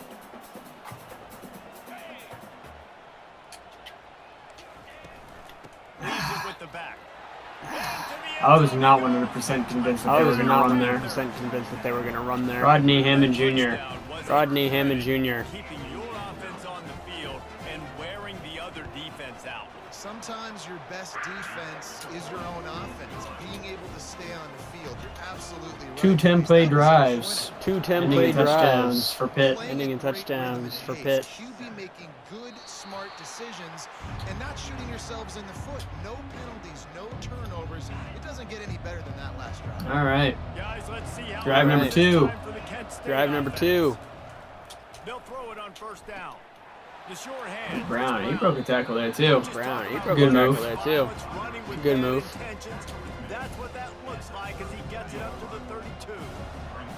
C: Leaves it with the back.
B: I was not 100% convinced that
A: I
B: they were
A: was
B: going to
A: not
B: run there.
A: 100% convinced that they were going to run there.
B: Rodney Hammond Jr.
A: Rodney Hammond Jr.
C: Keeping your offense on the field and wearing the other defense out.
E: Sometimes your best defense is your own offense. Being able to stay on the field, you're absolutely right.
B: 2 10-play drives.
A: 2
B: Ending
A: 10-play
B: in touchdowns
A: drives.
B: for Pitt.
E: Playing
A: Ending
E: at
A: in
E: great
A: touchdowns
E: rhythm
A: for
E: and
A: Pitt.
E: pace. QB making good, smart decisions and not shooting yourselves in the foot. No penalties, no turnovers. It doesn't get any better than that last drive.
B: All right.
C: Guys, let's see how
B: Drive number
A: Alright.
B: 2.
C: Time for the Kent State
A: Drive number
C: offense.
A: 2.
C: They'll throw it on first down. The short hand.
B: Brown, he broke a tackle there too.
A: Brown, he broke
B: Good
A: a tackle
B: move.
A: there too.
C: It's running with
A: Good
C: bad
A: move.
C: intentions. That's what that looks like as he gets it up to the 32.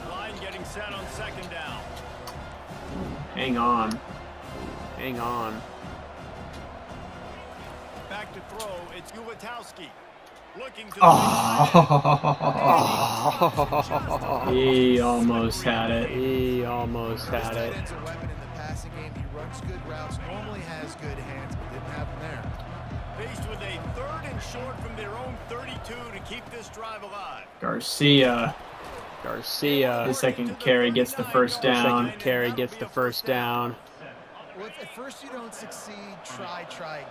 C: Line getting set on 2nd down.
B: Hang on.
A: Hang on.
C: Back to throw. It's Ulatowski. Looking to
B: He almost had it.
A: He almost had it.
E: Tight end's a weapon in the passing game. He runs good routes, normally has good hands, but didn't have them there.
C: faced with a 3rd and short from their own 32 to keep this drive alive.
B: Garcia.
A: Garcia.
B: The second carry gets the first down.
A: Second carry gets the first down.
E: Well, if at first you don't succeed, try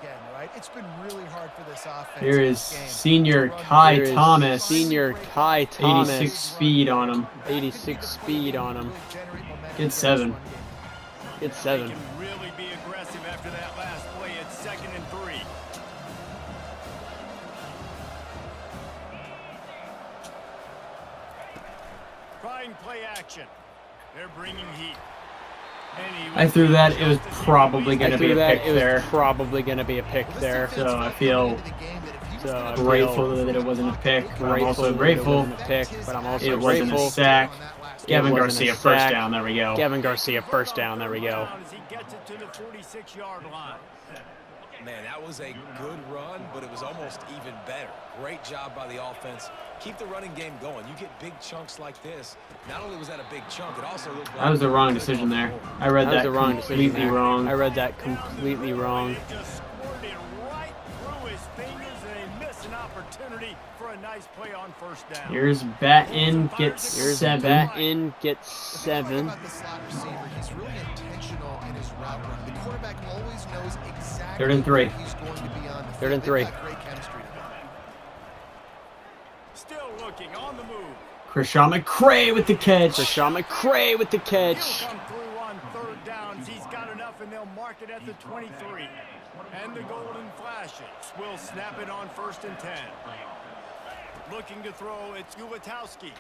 E: again, right? It's been really hard for this offense.
B: Here
E: in
B: is
E: this game.
B: senior Kai
A: Here is
B: Thomas.
A: Senior Kai Thomas.
B: 86 speed on him.
A: 86 speed on him.
B: Get 7.
A: It's 7.
C: They can really be aggressive after that last play. It's 2nd and 3. Trying play action. They're bringing heat.
B: I threw that. It was probably going to be a pick
A: It was
B: there.
A: probably going to be a pick there.
B: So I feel grateful that it wasn't a pick. But I'm also grateful
A: but I'm also
B: it wasn't a
A: grateful.
B: sack. Gavin
A: wasn't a
B: Garcia
A: sack.
B: first down. There we go.
A: Gavin Garcia first down. There we go.
C: As he gets it to the 46-yard line.
D: Man, that was a good run, but it was almost even better. Great job by the offense. Keep the running game going. You get big chunks like this. Not only was that a big chunk, it also looked like
B: That was the wrong decision there. I read
A: That was
B: that
A: the wrong decision
B: completely
A: there.
B: wrong.
A: I read that completely wrong.
C: It just squirted it right through his fingers, and they missed an opportunity for a nice play on first down.
B: Here's Batten, gets
A: Here's
B: 7.
A: Batten, gets
E: The
A: 7.
E: about the slot receiver, he's really intentional in his route run. The quarterback always knows exactly
B: 3rd and 3.
E: where he's going to be on the
A: 3rd and
E: field.
A: 3.
E: They've got great chemistry together.
C: Still looking on the move.
B: Krishawn McCray with the catch.
A: Rashawn McCray with the catch.
C: He'll come through on 3rd downs. He's got enough, and they'll mark it at the 23. And the golden flashes will snap it on 1st and 10. Looking to throw, it's Ulatowski.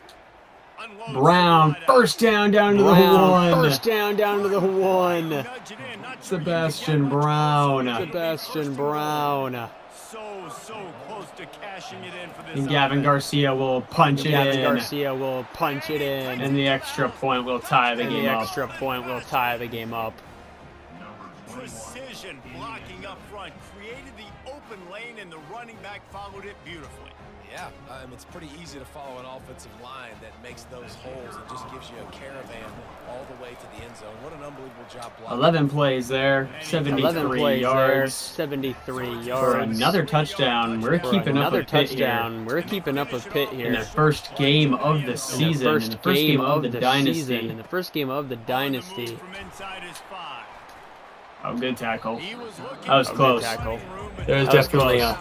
C: Unloads
B: Brown,
C: the wide out.
B: first down to the
A: Brown,
B: 1.
A: first down to the 1.
C: Nudge it in. Not sure you can
B: Sebastian
C: get much
B: Brown.
C: closer.
A: Sebastian Brown.
C: So close to cashing it in for this
B: And Gavin
C: offense.
B: Garcia will punch it
A: Gavin
B: in.
A: Garcia will punch it in.
B: And the extra point will tie the
A: And
B: game
A: the
B: up.
A: extra point will tie the game up.
C: Precision blocking up front created the open lane, and the running back followed it beautifully.
D: Yeah, it's pretty easy to follow an offensive line that makes those holes and just gives you a caravan all the way to the end zone. What an unbelievable job blocking.
B: 11 plays there, 73
A: 11 plays there,
B: yards
A: 73
B: for
A: yards.
B: another touchdown. We're
A: For
B: keeping up
A: another
B: with Pitt here
A: touchdown. We're keeping up with Pitt
B: in
A: here.
B: the first game of the season, in the first game of the Dynasty.
A: season, in the first game of the Dynasty.
C: From inside his 5.
B: Oh, good tackle.
C: He was looking
B: That was
C: for
B: close.
C: the
A: Tackle.
B: There was
A: That was
B: definitely
A: close.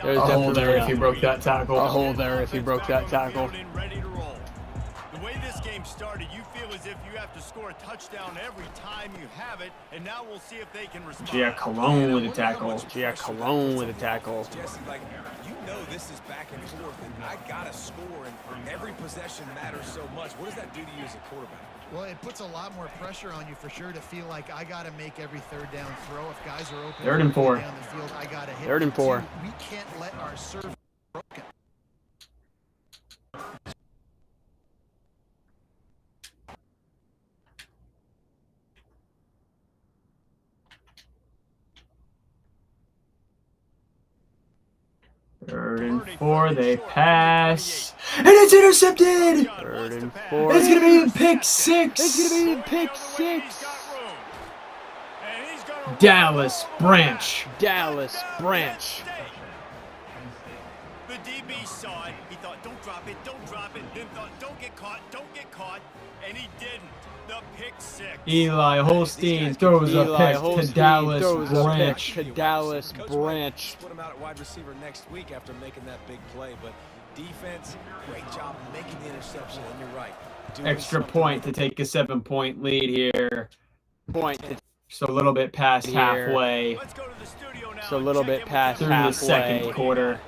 A: There's
B: a hole there
A: definitely
B: if you broke that tackle.
A: a hole there if he broke that tackle.
C: Ready to roll. The way this game started, you feel as if you have to score a touchdown every time you have it, and now we'll see if they can respond.
B: Gia Cologne with a tackle.
A: Gia Cologne with a tackle.
D: Jesse, like, you know this is back and forth, and I gotta score, and every possession matters so much. What does that do to you as a quarterback?
E: Well, it puts a lot more pressure on you for sure to feel like I got to make every 3rd down throw. If guys are open
B: 3rd and 4.
E: down the field, I got to hit
A: 3rd and
E: them
A: 4.
E: too. We can't let our serve be broken.
B: Third and 4, they pass. And it's intercepted!
A: 3rd and 4.
B: It's going to be pick 6.
A: It's gonna be pick 6.
B: Dallas Branch.
A: Dallas Branch.
C: The DB saw it. He thought, don't drop it, don't drop it. Then thought, don't get caught, and he didn't. The pick 6.
B: Eli Holstein throws a
A: Eli
B: pick to
A: Holstein
B: Dallas
A: throws a pick
B: Branch.
A: to Dallas
D: Coach
A: Branch.
D: Split him out at wide receiver next week after making that big play, but defense, great job making the interception, and you're right. Doing
B: Extra
D: something
B: point to
D: with it.
B: take a 7-point lead here.
A: Point.
B: Just a little bit past
A: Here.
B: halfway
C: Let's go to the studio now.
A: It's a little bit past
B: through the
A: halfway.
B: second quarter.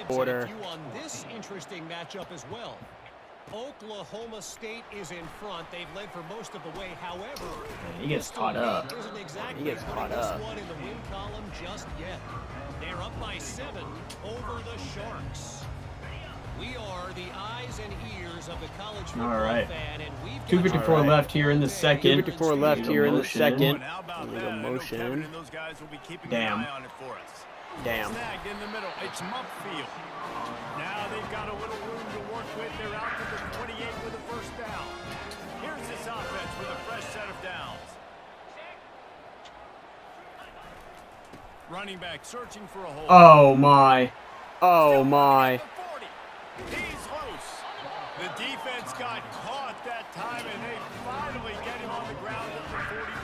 A: Order.
F: On this interesting matchup as well. Oklahoma State is in front. They've led for most of the way. However,
B: He gets caught up.
F: isn't exactly
A: He gets caught
F: putting this
A: up.
F: one in the win column just yet. They're up by 7 over the Sharks. We are the eyes and ears of the college football
B: All right.
F: fan, and we've got
B: 2:54
A: All right.
B: left here in the second.
A: 2:54 left here in the
B: Motion.
A: second.
C: How about
A: Illegal
C: that? I know
A: motion.
C: Kevin and those guys will be keeping
B: Damn.
C: an eye on it for us.
A: Damn.
C: Snagged in the middle. It's Mupfield. Now they've got a little room to work with. They're out to the 28 with a first down. Here's this offense with a fresh set of downs. Running back searching for a hole.
B: Oh my.
A: Oh my.
C: He's loose. The defense got caught that time, and they finally get him on the ground at the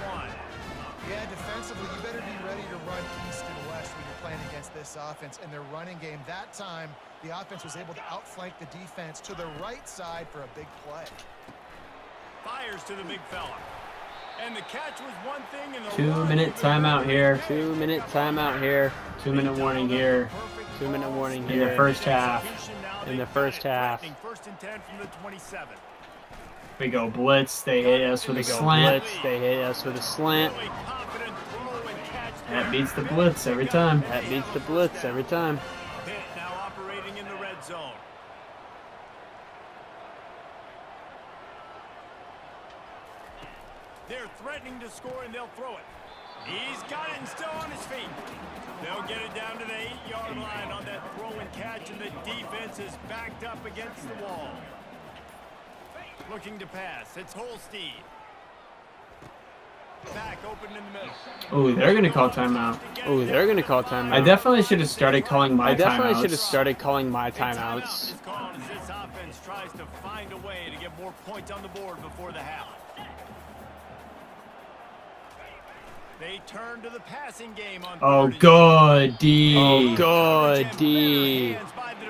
C: 41.
E: Yeah, defensively, you better be ready to run east and west when you're playing against this offense. In their running game, that time, the offense was able to outflank the defense to the right side for a big play.
C: Fires to the big fella. And the catch was one thing, and the
B: 2-minute timeout here.
A: 2-minute timeout here.
B: 2-minute warning here.
A: 2-minute warning
B: In
A: here.
B: the first half.
A: In the first half.
C: First and 10 from the 27.
B: We go blitz. They hit us with a
A: They go
B: slant.
A: blitz. They hit us with a slant.
C: Really confident throw and catch
B: That
C: there.
B: beats the blitz every time.
A: That beats the blitz every time.
C: Pitt now operating in the red zone. They're threatening to score, and they'll throw it. He's got it and still on his feet. They'll get it down to the 8-yard line on that throw and catch, and the defense is backed up against the wall. Looking to pass. It's Holstein. Back open in the middle.
B: Oh, they're going to call timeout.
A: Oh, they're going to call timeout.
B: I definitely should have started calling my
A: I definitely
B: timeouts.
A: should have started calling my
C: Timeout
A: timeouts.
C: is called as this offense tries to find a way to get more points on the board before the half. They turn to the passing game on
B: Oh,
C: third and
B: good, D.
A: Oh, good, D.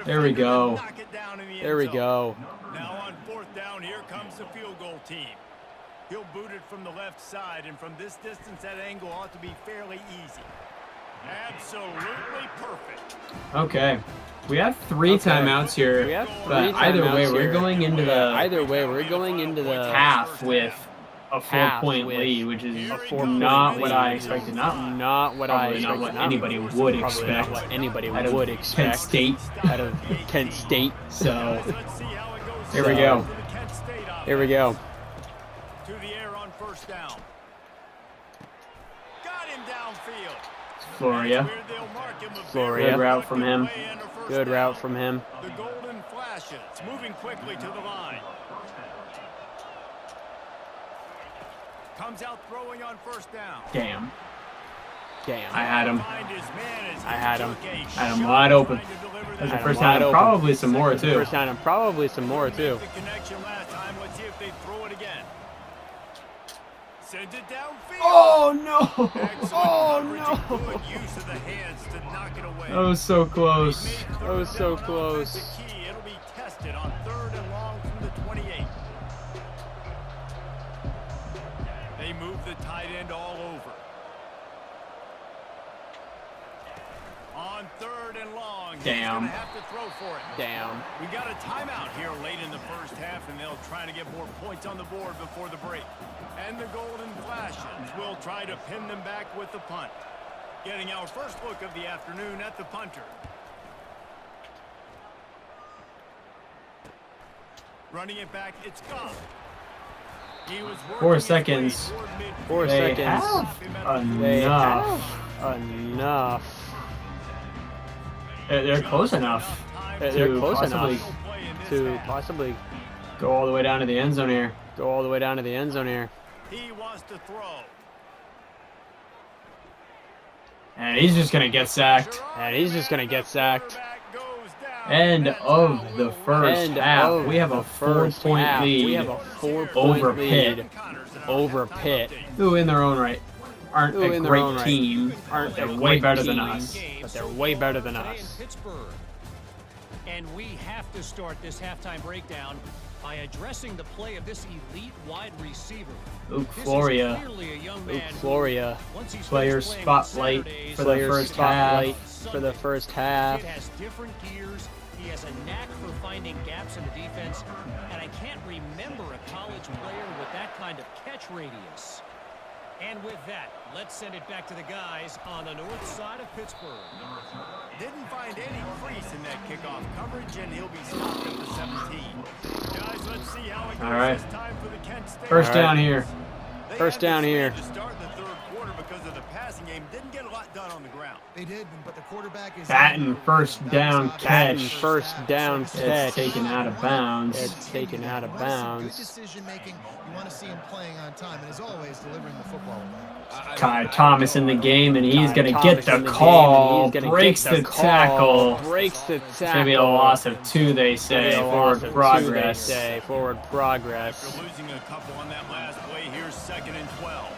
B: There we go.
C: Knock it down in the end
A: There we
C: zone.
A: go.
C: Now on fourth down, here comes the field goal team. He'll boot it from the left side, and from this distance, that angle ought to be fairly easy. Absolutely perfect.
B: Okay. We have 3
A: Okay.
B: timeouts here.
A: We have
B: But
A: 3
B: either way,
A: timeouts
B: we're
A: here.
B: going into the
A: Either way, we're going into the
B: half with a
A: Half
B: 4-point
A: with
B: lead, which is
A: a 4-point
B: not
A: lead.
B: what I expected.
A: Not what I
B: Probably not
A: expected.
B: what anybody would
A: Probably
B: expect.
A: not what anybody
B: out of
A: would
B: Kent
A: expect
B: State.
A: out of Kent State.
B: So
C: Let's see how it goes.
B: Here we go.
C: To the Kent State
A: Here we go.
C: To the air on first down. Got him downfield.
B: Floria.
C: Where they'll mark him a
A: Floria.
B: Good route from him.
C: way and a first
A: Good
C: down.
A: route from him.
C: The golden flashes, moving quickly to the line. Comes out throwing on first down.
B: Damn.
A: Damn.
B: I had him.
C: Find his man as
A: I
C: he
A: had him.
C: took a
B: Had him
C: shot
B: wide open.
C: trying to deliver
B: That's
C: that
B: the
A: Had him
B: first
A: wide
B: time.
A: open.
B: Probably some more, too.
A: First down and probably some more too.
C: The connection last time. Let's see if they throw it again. Sends it downfield.
B: Oh, no.
C: Excellent
B: Oh,
C: coverage and good use of the hands to knock it away.
B: That was so close.
C: Made
A: That
C: third
A: was so
C: down
A: close.
C: offensive key. It'll be tested on third and long from the 28. They move the tight end all over. On third and long, he's
B: Damn.
C: gonna have to throw for it.
A: Damn.
C: We got a timeout here late in the first half, and they'll try to get more points on the board before the break. And the golden flashes will try to pin them back with the punt. Getting our first look of the afternoon at the punter. Running it back, it's Goff. He was
B: 4
C: working his way
B: seconds.
C: toward midfield.
A: 4
B: They
A: seconds.
B: have
A: They
B: enough.
A: have enough.
B: They're close enough
A: They're
B: to
A: close
B: possibly
A: enough to possibly
B: go all the way down to the end zone here.
A: go all the way down to the end zone here.
C: He wants to throw.
B: And he's just going to get sacked.
A: And he's just gonna get sacked.
C: Quarterback goes down.
B: End
C: That's
B: of
C: how
B: the
C: we'll
B: first
A: End
B: half.
A: of
B: We have a
A: the first
B: 4-point
A: half.
B: lead.
A: We have a 4-point
B: over
A: lead
B: Pitt.
A: over Pitt.
B: Who in their own right aren't
A: Who
B: a
A: in their
B: great
A: own right
B: team.
A: aren't
B: They're
A: a
B: way
A: great
B: better than
A: team.
B: us.
A: But they're way better than us.
F: Pittsburgh. And we have to start this halftime breakdown by addressing the play of this elite wide receiver.
B: Luke
F: This
B: Floria.
F: is clearly a young
A: Luke
F: man who,
A: Floria.
F: once he starts
B: Player
F: playing on
B: spotlight
F: Saturdays,
B: for the
A: Player
B: first
A: spotlight
B: half.
A: for the first half.
F: Kid has different gears. He has a knack for finding gaps in the defense, and I can't remember a college player with that kind of catch radius. And with that, let's send it back to the guys on the north side of Pittsburgh.
C: Didn't find any crease in that kickoff coverage, and he'll be stopped at the 17. Guys, let's see how it goes
B: All right.
C: this time for the Kent State.
B: First
A: All right.
B: down here.
C: They
A: First
C: had
A: down
C: this
A: here.
C: lead to start the third quarter, but because of the passing game, didn't get a lot done on the ground.
E: They did, but the quarterback is
B: Batten first down
A: Batten
B: catch.
A: first down
B: It's
A: catch.
B: taken out of bounds.
A: It's taken out of
E: Good
A: bounds.
E: decision making. You want to see him playing on time, and as always, delivering the football back.
B: Ty Thomas in the game, and he's
A: Ty
B: going to
A: Thomas
B: get the
A: in the
B: call.
A: game, and he's gonna
B: Breaks
A: get
B: the
A: call.
B: tackle.
A: Breaks the tackle.
B: It's going to be a loss of 2, they say.
A: Maybe a
B: Forward
A: loss of
B: progress.
A: 2, they say. Forward progress.
C: After losing a couple on that last play, here's 2nd and 12.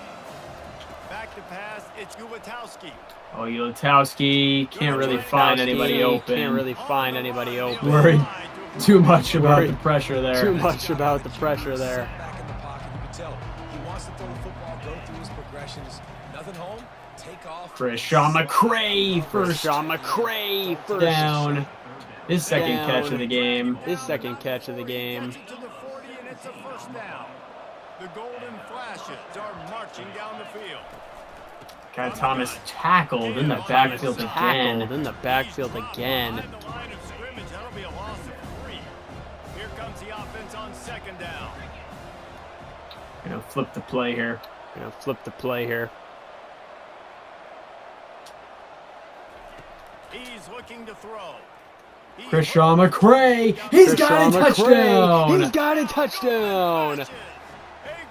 C: Back to pass, it's Ulatowski.
B: Oh, Ulatowski can't really find anybody open.
A: Can't really find anybody open.
B: Worried too much about
A: Worried
B: the pressure there.
A: Too much about the pressure there.
D: Back in the pocket, you can tell he wants to throw the football, go through his progressions. Nothing home, take off.
B: Sean McCray first
A: Sean McCray first
B: down. His second catch of the game.
A: His second catch of the game.
C: To the 40, and it's a first down. The golden flashes are marching down the field.
B: Got Thomas tackled in the backfield
A: Tackled
B: again.
A: in the backfield again.
C: Behind the line of scrimmage, that'll be a loss of 3. Here comes the offense on 2nd down.
B: Gonna flip the play here.
A: Gonna flip the play here.
C: He's looking to throw.
B: Sean McCray, he's got a touchdown.
A: He's got a touchdown.
C: A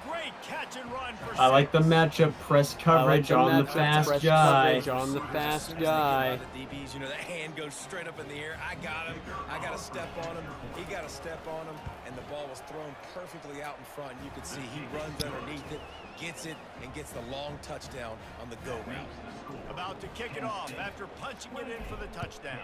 C: great catch and run for
B: I like the matchup press coverage on the fast guy.
A: On the fast guy.
D: The DBs, you know, that hand goes straight up in the air. I got him. I got to step on him. He got to step on him, and the ball was thrown perfectly out in front. You could see he runs underneath it, gets it, and gets the long touchdown on the go route.
C: About to kick it off after punching it in for the touchdown.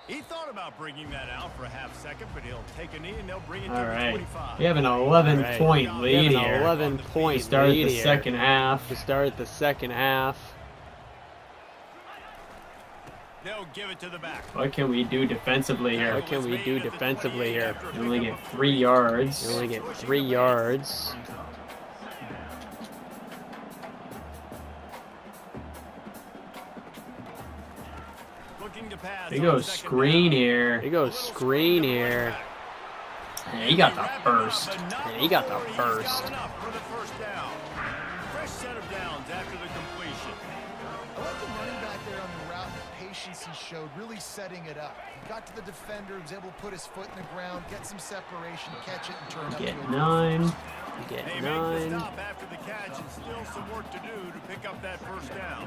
C: He thought about bringing that out for a half second, but he'll take a knee and they'll bring it to
B: All
C: the
B: right.
C: 25.
B: We have an 11-point lead here.
A: 11-point
B: To start
A: lead
B: the
A: here.
B: second half.
A: To start the second half.
C: They'll give it to the back.
B: What can we do defensively here?
A: What can we do defensively here?
B: We only get 3 yards.
A: We only get 3 yards.
C: Looking to pass.
B: He goes
C: on 2nd
B: screen
C: down.
B: here.
A: He goes screen here.
B: Yeah, he got the first.
A: Yeah, he got the first.
C: He's got enough for the first down. Fresh set of downs after the completion.
E: I like the running back there on the route and the patience he showed, really setting it up. He got to the defender, was able to put his foot in the ground, get some separation, catch it, and turn
B: Get
E: upfield.
B: 9.
A: You get
C: They make the
A: 9.
C: stop after the catch and still some work to do to pick up that first down.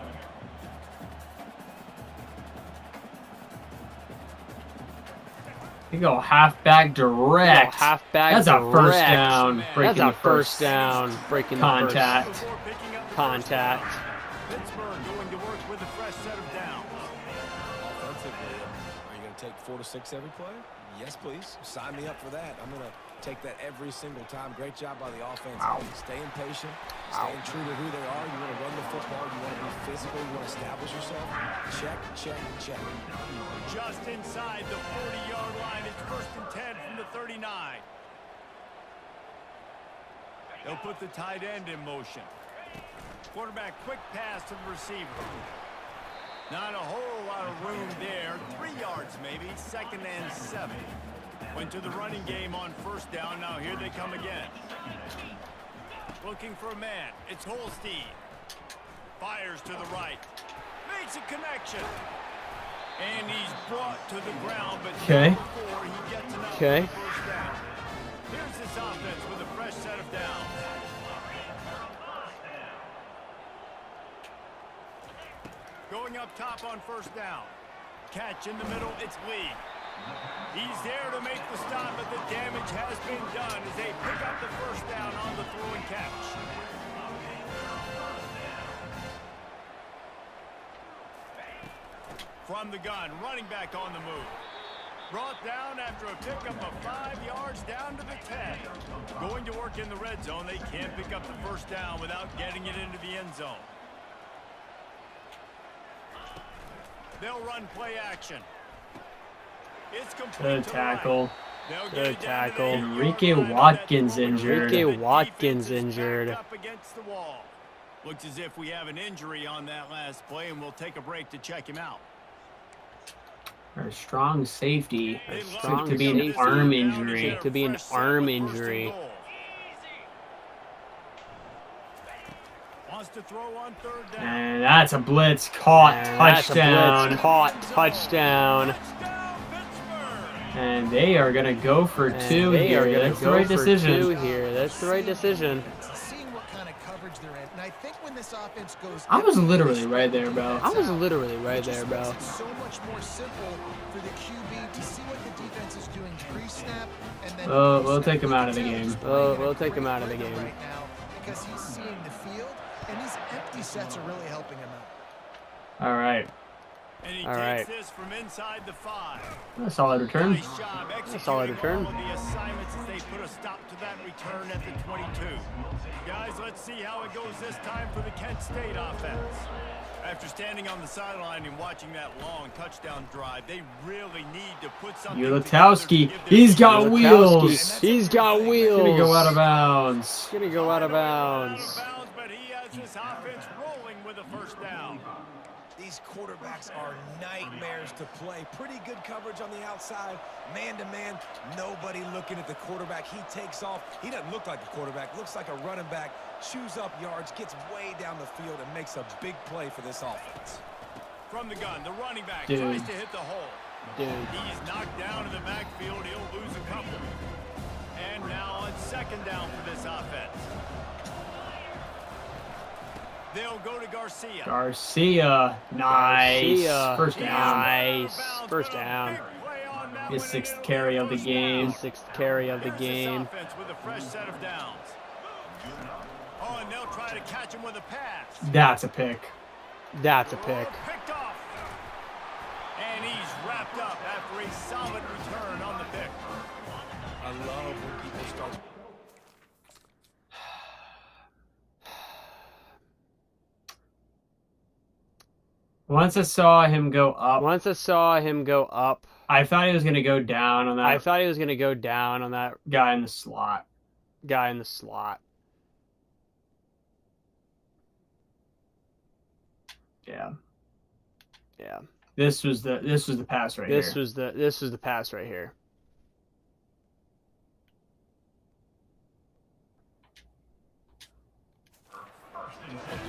B: You go halfback direct.
A: Halfback
B: That's a first
A: direct.
B: down.
A: That's
B: Breaking
A: a
B: the
A: first down. Breaking
B: contact.
C: Before picking up the
A: Contact.
C: first down. Pittsburgh going to work with a fresh set of downs.
D: Offensively, are you going to take 4 to 6 every play? Yes, please. Sign me up for that. I'm going to take that every single time. Great job by the offense. Staying patient, staying true to who they are. You want to run the football. You want to be physical. You want to establish yourself. Check, check, check.
C: Just inside the 40-yard line. It's 1st and 10 from the 39. They'll put the tight end in motion. Quarterback quick pass to the receiver. Not a whole lot of room there. 3 yards maybe. 2nd and 7. Went to the running game on first down. Now here they come again. Looking for a man. It's Holstein. Fires to the right. Makes a connection. And he's brought to the ground, but
B: Okay.
C: not before he gets enough
A: Okay.
C: for the first down. Here's this offense with a fresh set of downs. Going up top on first down. Catch in the middle, it's Lee. He's there to make the stop, but the damage has been done as they pick up the first down on the throw and catch. From the gun, running back on the move. Brought down after a pickup of 5 yards down to the 10. Going to work in the red zone. They can't pick up the first down without getting it into the end zone. They'll run play action. It's complete.
B: Good tackle.
A: Good tackle.
B: Enrique Watkins injured.
A: Enrique Watkins injured.
C: Up against the wall. Looks as if we have an injury on that last play, and we'll take a break to check him out.
B: Our strong safety.
A: Strong
B: To be an
A: safety.
B: arm injury.
A: To be an arm injury.
C: to throw on third down.
B: And that's a blitz caught
A: And that's a
B: touchdown.
A: blitz caught touchdown.
C: Touchdown, Pittsburgh.
B: And they are going to go for
A: And
B: two
A: they
B: here.
A: are gonna
B: That's the
A: go
B: right
A: for
B: decision.
A: 2 here. That's the right decision.
E: Seeing what kind of coverage they're in. And I think when this offense goes...
B: I was literally right there, bro.
A: I was literally right
E: It just
A: there, bro.
E: makes it so much more simple for the QB to see what the defense is doing pre-snap and then
B: We'll take him out of the game.
A: We'll take him out of the game.
E: right now because he's seeing the field and these empty sets are really helping him out.
B: All right.
C: And he
A: All
C: takes
A: right.
C: this from inside the 5.
B: A solid return.
C: Nice job executing
A: solid return.
C: all of the assignments as they put a stop to that return at the 22. Guys, let's see how it goes this time for the Kent State offense. After standing on the sideline and watching that long touchdown drive, they really need to put something
B: Ulatowski,
C: together to give their
B: he's got
C: team-
B: wheels.
A: He's got wheels.
B: Gonna go out of bounds.
A: Gonna go out of bounds.
C: But he has this offense rolling with a first down.
D: These quarterbacks are nightmares to play. Pretty good coverage on the outside. Man-to-man, nobody looking at the quarterback. He takes off. He doesn't look like a quarterback. Looks like a running back. Chews up yards, gets way down the field, and makes a big play for this offense.
C: From the gun, the running back
B: Dude.
C: tries to hit the hole.
A: Dude.
C: He's knocked down in the backfield. He'll lose a couple. And now on second down for this offense. They'll go to Garcia.
B: Garcia, nice.
A: Garcia.
B: First down.
A: Nice. First down.
B: His 6th carry of the game.
A: 6th carry of the game.
C: Offense with a fresh set of downs. Oh, and they'll try to catch him with a pass.
B: That's a pick.
A: That's a pick.
C: Picked off. And he's wrapped up after a solid return on the pick.
D: I love when people start...
B: Once I saw him go up,
A: Once I saw him go up,
B: I thought he was gonna go down on
A: I
B: that
A: thought he was gonna go down on that
B: guy in the slot.
A: guy in the slot.
B: Yeah.
A: Yeah.
B: This was the pass right
A: This
B: here.
A: was the pass right here.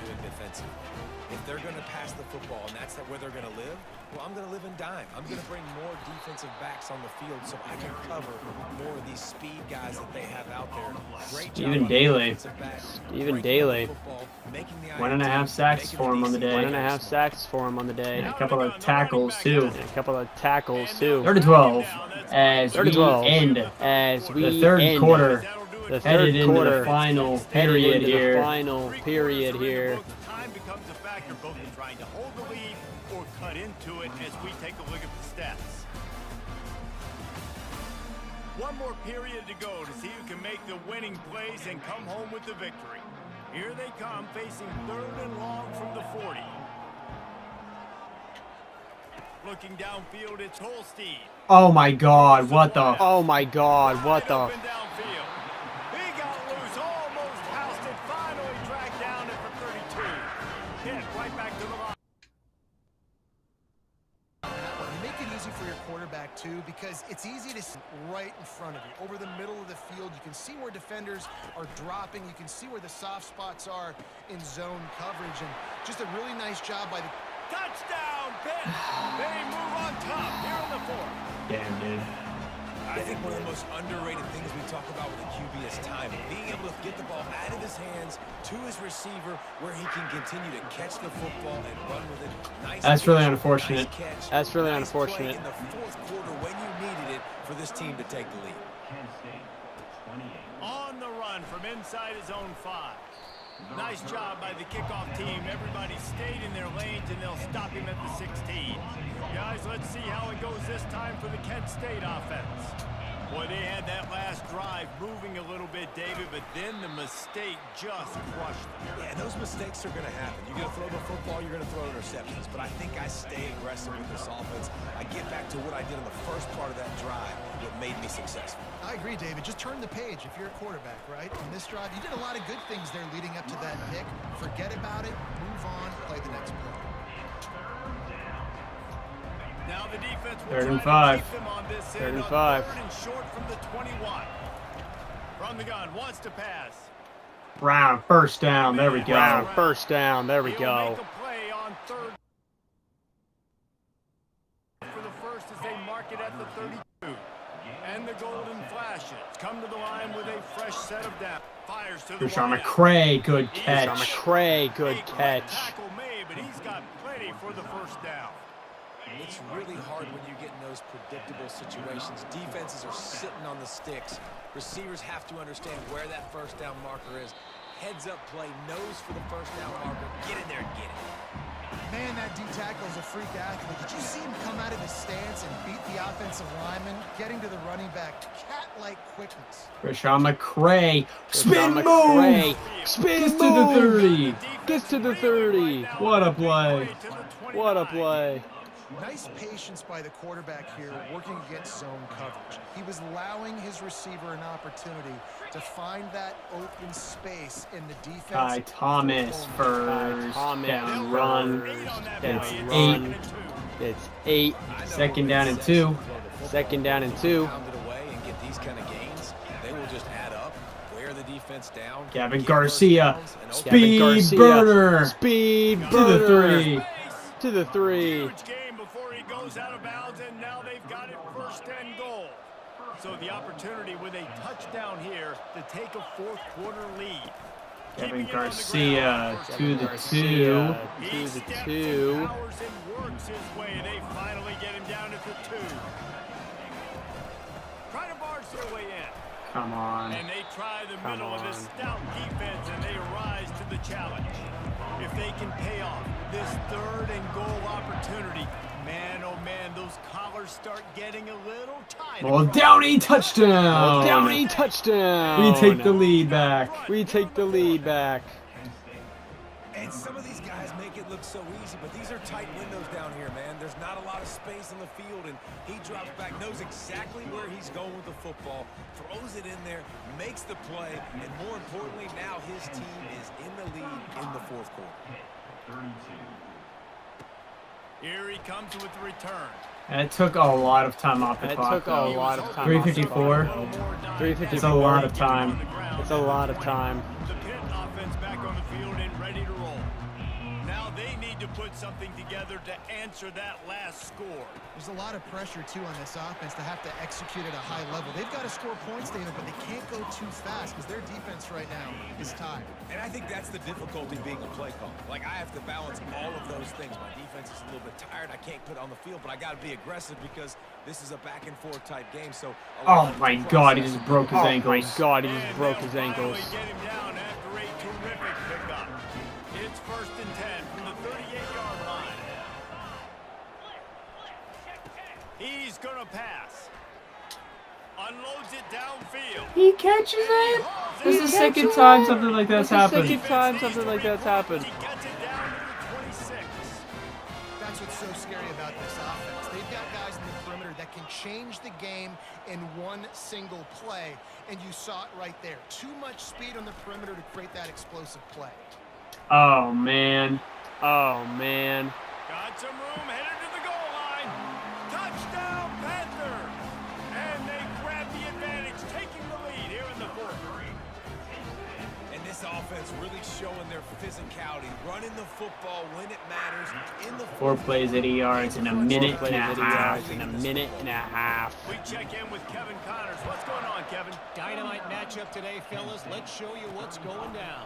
D: doing defensively. If they're going to pass the football and that's where they're going to live, well, I'm going to live in dime. I'm going to bring more defensive backs on the field so I can cover more of these speed guys that they have out there. Great job
B: Stephen
D: on the
B: Daly.
D: defensive backs,
A: Stephen
D: breaking up
A: Daly.
D: the football, making the
B: 1.5 sacks
D: making
B: for him on the
D: DC
B: day.
A: 1.5 sacks for him on the day.
B: And a couple of tackles too.
A: And a couple of tackles too.
B: 30-12 as
A: 30-12.
B: we end
A: As we
B: the third
A: end
B: quarter.
A: the
B: Headed
A: third
B: into
A: quarter.
B: the final
A: Headed
B: period
A: into the
B: here.
A: final period here.
C: Time becomes a factor both in trying to hold the lead or cut into it as we take a look at the stats. One more period to go to see who can make the winning plays and come home with the victory. Here they come, facing 3rd and long from the 40. Looking downfield, it's Holstein.
B: Oh my God! What the?
A: Oh my God! What the?
C: Open downfield. He got loose, almost passed it, finally dragged down it for 32. Hit right back to the line.
E: You make it easy for your quarterback too because it's easy to see right in front of you. Over the middle of the field, you can see where defenders are dropping. You can see where the soft spots are in zone coverage. And just a really nice job by the...
C: Touchdown, Pitt! They move on top here in the 4th.
B: Damn, dude.
D: I think one of the most underrated things we talk about with a QB is timing. Being able to get the ball out of his hands to his receiver where he can continue to catch the football and run with it. Nice
B: That's really
D: catch,
B: unfortunate.
D: nice catch,
A: That's really
D: nice play
A: unfortunate.
D: in the 4th quarter when you needed it for this team to take the lead.
C: On the run from inside his own 5. Nice job by the kickoff team. Everybody stayed in their lanes, and they'll stop him at the 16. Guys, let's see how it goes this time for the Kent State offense. Boy, they had that last drive moving a little bit, David, but then the mistake just crushed them.
D: Yeah, those mistakes are going to happen. You're going to throw the football, you're going to throw interceptions. But I think I stay aggressive with this offense. I get back to what I did in the first part of that drive that made me successful.
E: I agree, David. Just turn the page if you're a quarterback, right? On this drive, you did a lot of good things there leading up to that pick. Forget about it, move on, play the next play.
C: Now the defense will
B: 3rd and
C: try to
B: 5.
C: keep them on this
A: 3rd
C: end
A: and
C: on
A: 5.
C: 3rd and short from the 21. From the gun, wants to pass.
B: Brown, first down. There we go.
A: Brown, first down. There we
C: He'll
A: go.
C: make a play on third. For the first as they mark it at the 32. And the Golden Flashes come to the line with a fresh set of downs. Fires to the
B: Rashawn
C: wideout.
B: McCray, good
A: Rashawn
B: catch.
A: McCray, good
C: Big
A: catch.
C: tackle made, but he's got plenty for the first down.
D: It's really hard when you get in those predictable situations. Defenses are sitting on the sticks. Receivers have to understand where that first down marker is. Heads up play, nose for the first down marker. Get in there and get it.
E: Man, that D tackle is a freak athlete. Did you see him come out of his stance and beat the offensive lineman, getting to the running back? Cat-like quickness.
B: Rashawn McCray, spin
A: Rashawn
B: move.
A: McCray, spin
B: Gets to the
A: move.
B: 30.
A: Gets to the 30.
B: What a play.
A: What a play.
E: Nice patience by the quarterback here, working against zone coverage. He was allowing his receiver an opportunity to find that open space in the defense.
B: Kai Thomas, first
A: Thomas,
B: down run.
A: That's
B: It's
A: run. It's 8.
B: Second down and 2.
A: Second down and 2.
D: Pound it away and get these kind of gains. They will just add up. Wear the defense down.
B: Gavin
D: get
B: Garcia,
D: first downs, and
B: speed
A: Garcia,
B: burner
A: Speed
B: to the
A: burner.
B: 3.
A: To the 3.
C: Huge game before he goes out of bounds, and now they've got it first and goal. So the opportunity with a touchdown here to take a fourth quarter lead.
B: Gavin Garcia to the 2.
A: Garcia
C: He
A: to the
C: steps
A: 2.
C: and powers and works his way. They finally get him down at the 2. Try to barge their way in.
B: Come on.
C: And they try the
A: Come
C: middle of this
A: on.
C: stout defense, and they rise to the challenge. If they can pay off this third and goal opportunity, man, oh man, those collars start getting a little tight.
B: Well, Downey touchdown.
A: Downey touchdown.
B: We take the lead back.
A: We take the lead back.
D: And some of these guys make it look so easy, but these are tight windows down here, man. There's not a lot of space on the field, and he drops back, knows exactly where he's going with the football, throws it in there, makes the play, and more importantly, now his team is in the lead in the fourth quarter.
C: Here he comes with the return.
B: And it took a lot of time off the
A: It
B: clock.
A: took a
B: though.
A: lot of time.
B: 3:54.
A: 3:54.
B: It's a lot of time.
A: It's a lot of time.
C: The Pitt offense back on the field and ready to roll. Now they need to put something together to answer that last score.
E: There's a lot of pressure, too, on this offense to have to execute at a high level. They've got to score points, David, but they can't go too fast because their defense right now is tired.
D: And I think that's the difficulty being a play caller. Like, I have to balance all of those things. My defense is a little bit tired. I can't put it on the field, but I got to be aggressive because this is a back-and-forth type game. So,
B: Oh my God, he just broke his
A: Oh
B: ankles.
A: my God, he just
C: And
A: broke
C: they'll
A: his ankles.
C: finally get him down after a terrific pickup. It's first and 10 from the 38-yard line. He's going to pass. Unloads it downfield.
B: He catches it. This is the second time something like that's happened.
A: Second time something like that's happened.
C: He gets it down to the 26.
E: That's what's so scary about this offense. They've got guys in the perimeter that can change the game in one single play, and you saw it right there. Too much speed on the perimeter to create that explosive play.
B: Oh man.
A: Oh man.
C: Got some room, headed to the goal line. Touchdown, Panther! And they grab the advantage, taking the lead here in the fourth.
D: and this offense really showing their physicality, running the football when it matters. In the
B: 4 plays, 80 yards in a minute and a half.
A: In a minute and a half.
C: We check in with Kevin Connors. What's going on, Kevin?
F: Dynamite matchup today, fellas. Let's show you what's going down.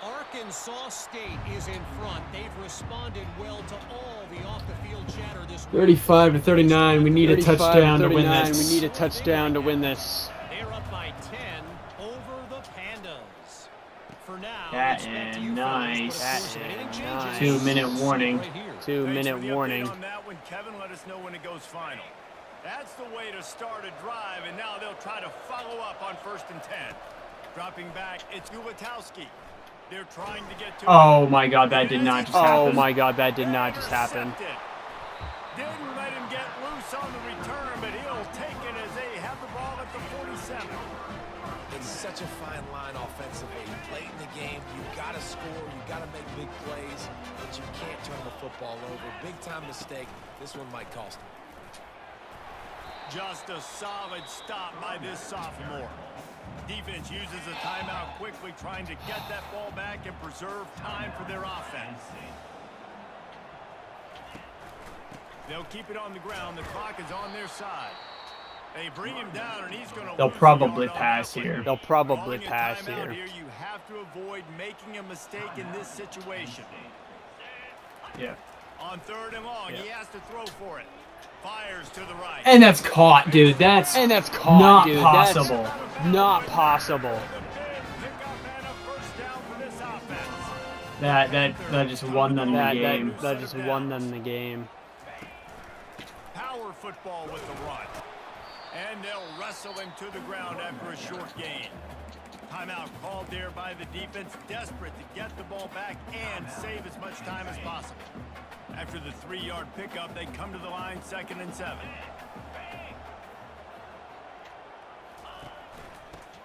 F: Arkansas State is in front. They've responded well to all the off-the-field chatter this week.
B: 35-39. We need a touchdown to win
A: 35-39.
B: this.
A: We need a touchdown to win this.
F: They're up by 10 over the Pandas. For now,
B: That
F: expect
B: is
F: you
B: nice.
F: fellas, but of course, if anything
A: Nice.
F: changes,
B: 2-minute warning.
F: right here.
A: 2-minute
C: Thanks for the
A: warning.
C: update on that one, Kevin. Let us know when it goes final. That's the way to start a drive, and now they'll try to follow up on first and 10. Dropping back, it's Ulatowski. They're trying to get to
B: Oh my God, that did not just happen.
A: Oh my God, that did not just happen.
C: Intercepted. Didn't let him get loose on the return, but he'll take it as they have the ball at the 47.
D: It's such a fine line offensively. Late in the game, you got to score, you got to make big plays, but you can't turn the football over. Big time mistake. This one might cost him.
C: Just a solid stop by this sophomore. Defense uses a timeout quickly, trying to get that ball back and preserve time for their offense. They'll keep it on the ground. The clock is on their side. They bring him down, and he's going to.
B: They'll probably pass here.
A: They'll probably pass here.
C: You have to avoid making a mistake in this situation.
B: Yeah.
C: On 3rd and long, he has to throw for it. Fires to the right.
B: And that's caught, dude. That's
A: caught,
B: not
A: dude.
B: possible.
A: That's not possible.
B: That just won them the game.
A: That just won them the game.
C: Power football with the run. And they'll wrestle him to the ground after a short gain. Timeout called there by the defense, desperate to get the ball back and save as much time as possible. After the 3-yard pickup, they come to the line, 2nd and 7.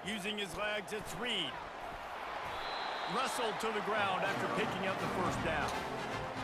C: Using his legs, it's Reed. Wrestled to the ground after picking up the 1st down.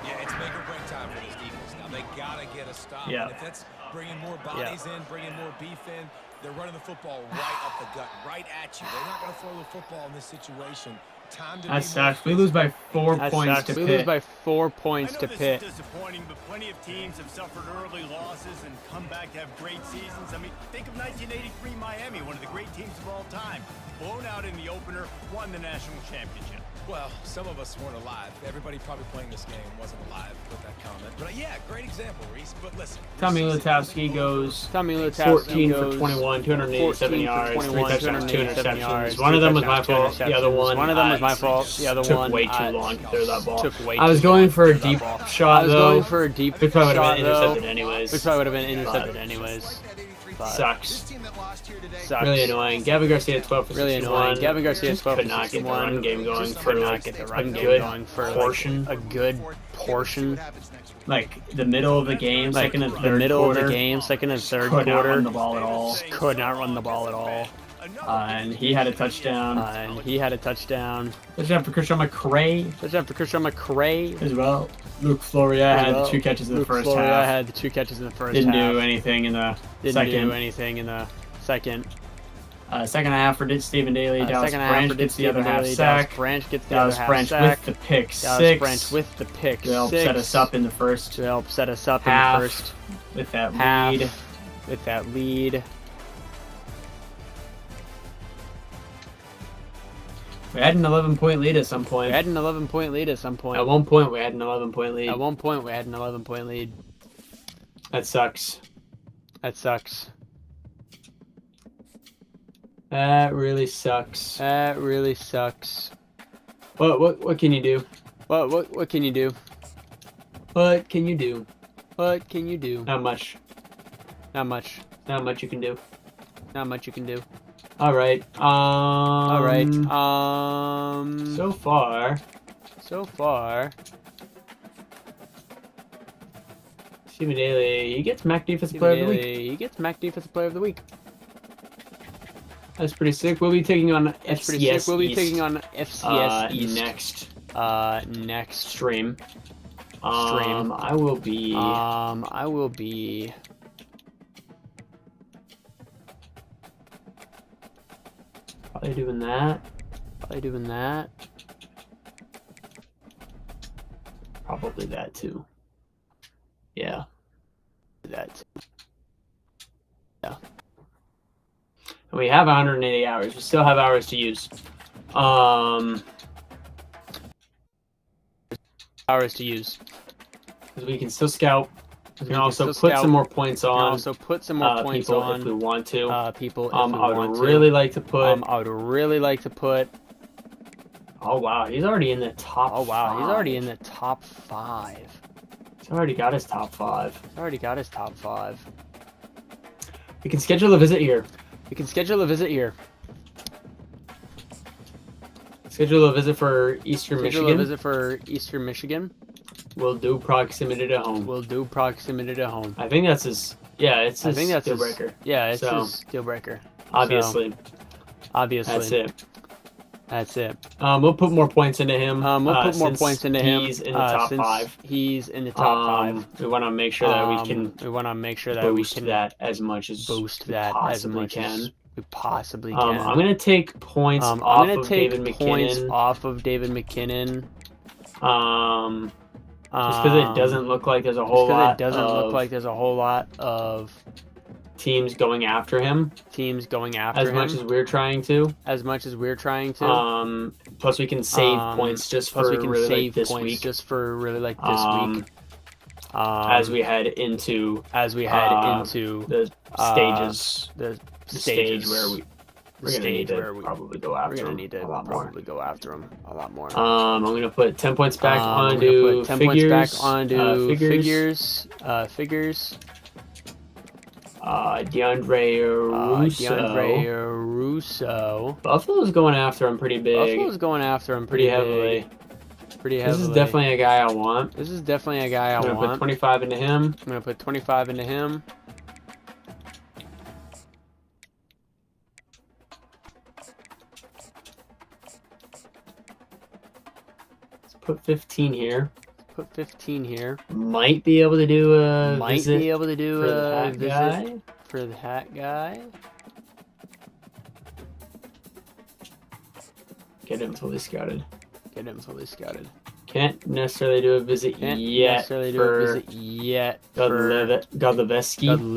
D: Yeah, it's make or break time for this defense. Now, they got to get a stop.
B: Yeah.
D: And if that's bringing more bodies in, bringing more beef in, they're running the football right up the gut, right at you. They're not going to throw the football in this situation. Time to
B: That sucks. We lose by 4 points to
A: We lose
B: Pitt.
A: by 4 points
C: I know
A: to
C: this
A: Pitt.
C: is disappointing, but plenty of teams have suffered early losses and come back to have great seasons. I mean, think of 1983 Miami, one of the great teams of all time. Blown out in the opener, won the national championship.
D: Well, some of us weren't alive. Everybody probably playing this game wasn't alive with that comment. But yeah, great example, Reese. But listen.
B: Tommy Lutowski goes
A: Tommy Lutowski
B: 14
A: goes
B: for 21, 287 yards, 3 touchdowns, 2
A: 287 yards,
B: interceptions. One of them was
A: 3
B: my
A: touchdowns,
B: fault. The
A: 2
B: other one,
A: One of them was my fault. The other
B: took
A: one
B: way too long to throw that ball.
A: Took way
B: I was
A: too
B: going
A: long
B: for a
A: to throw
B: deep
A: that ball.
B: shot,
A: I was
B: though.
A: going for a deep
B: Which probably would
A: shot,
B: have been
A: though.
B: intercepted anyways.
A: Which probably would have been intercepted anyways. But
B: Sucks.
A: sucks.
B: Really annoying. Gavin Garcia 12 for
A: Really
B: 61.
A: annoying. Gavin Garcia
B: Just
A: 12
B: could
A: for
B: not get the
A: 61.
B: run game going
A: Just
B: for
A: could not
B: like
A: get the
B: a
A: run game
B: good
A: going for
B: portion.
A: like a good portion.
B: Like the middle of the game,
A: Like
B: second and
A: the
B: third
A: middle
B: quarter.
A: of the game, 2nd and 3rd
B: Could not
A: quarter.
B: run the ball at all.
A: Could not run the ball at all.
B: And he had a touchdown.
A: And he had a touchdown.
B: Touchdown for Christian McCray
A: Touchdown for Christian McCray.
B: as well. Luke Floria had the 2 catches in the
A: Luke
B: first
A: Floria
B: half.
A: had the 2 catches in the first
B: Didn't
A: half.
B: do anything in the
A: Didn't
B: second.
A: do anything in the second.
B: Second half for Stephen Daly. Dallas
A: Second half
B: Branch
A: for
B: gets the other
A: Stephen
B: half
A: Daly.
B: sack.
A: Dallas Branch gets the
B: Dallas
A: other half
B: Branch
A: sack.
B: with the pick
A: Dallas
B: 6
A: Branch with the pick
B: to help
A: 6.
B: set us up in the first
A: To help set us up
B: half
A: in the first
B: with that
A: half
B: lead.
A: with that lead.
B: We had an 11-point lead at some point.
A: We had an 11-point lead at some point.
B: At one point, we had an 11-point lead.
A: At one point, we had an 11-point lead.
B: That sucks.
A: That sucks.
B: That really sucks.
A: That really sucks.
B: What can you do?
A: What can you do?
B: What can you do?
A: What can you do?
B: Not much.
A: Not much.
B: Not much you can do.
A: Not much you can do.
B: All right.
A: All right.
B: So far, Stephen Daly, he gets MAC Defensive Player of the Week.
A: He gets MAC Defensive Player of the Week.
B: That's pretty sick. We'll be taking on
A: That's pretty sick.
B: FCS
A: We'll be
B: East,
A: taking on FCS East
B: next
A: stream.
B: I will be.
A: I will be.
B: Probably doing that. Probably that too. Yeah.
A: That. Yeah.
B: And we have 180 hours. We still have hours to use.
A: Hours to use.
B: Because we can still scout. We can
A: can
B: also
A: still
B: put
A: scout.
B: some more points
A: We can
B: on.
A: also put some more points
B: people
A: on
B: if we want to.
A: people. If
B: I
A: we
B: would
A: want
B: really
A: to.
B: like to put.
A: I would really like to put.
B: Oh wow, he's already in the top.
A: Oh wow,
B: 5.
A: he's already in the top 5.
B: He's already got his top 5.
A: He's already got his top 5.
B: We can schedule a visit here.
A: We can schedule a visit here.
B: Schedule a visit for Eastern
A: Schedule
B: Michigan.
A: a visit for Eastern Michigan.
B: We'll do proximity to home.
A: We'll do proximity to home.
B: I think that's his. Yeah, it's his
A: I think that's
B: deal
A: his
B: breaker.
A: Yeah, it's
B: So,
A: his deal breaker.
B: Obviously,
A: Obviously.
B: that's it.
A: That's it.
B: We'll put more points into him.
A: We'll put more
B: since
A: points into him.
B: He's in the top
A: since
B: 5.
A: He's in the top 5.
B: We want to make sure that we can
A: We want to make sure that we
B: boost
A: can
B: that as much as
A: boost
B: we
A: that as
B: possibly
A: much
B: can.
A: as we possibly can.
B: I'm gonna take points
A: I'm
B: off
A: gonna
B: of
A: take
B: David
A: points
B: McKinnon.
A: off of David McKinnon.
B: Just because it doesn't look like there's a whole lot
A: of
B: teams going after him. As much as we're trying to. Plus we can save points just for really like this week. As we head into the stages, the stage where we're gonna need to probably go after him a lot more. I'm gonna put 10 points back onto figures. DeAndre Russo. Buffalo's going after him pretty big. Pretty heavily. This is definitely a guy I want. I'm gonna put 25 into him. Let's put 15 here. Might be able to do a visit
A: for the hat guy.
B: Get him fully scouted. Can't necessarily do a visit yet for Godleveski. I'm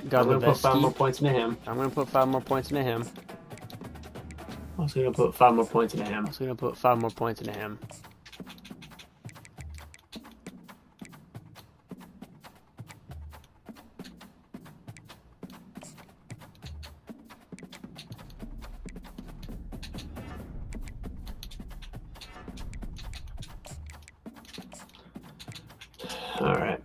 B: gonna put 5 more points into him. Also gonna put 5 more points into him. All right.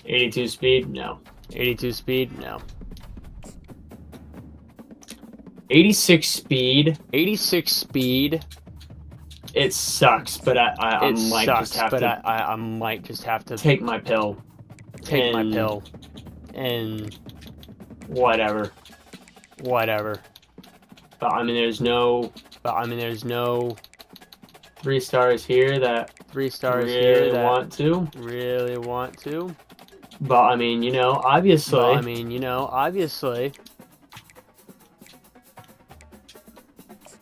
B: 82 speed? No. 86 speed. It sucks, but I might just have to take my pill. And whatever. But I mean, there's no 3 stars here that really want to. But I mean, obviously.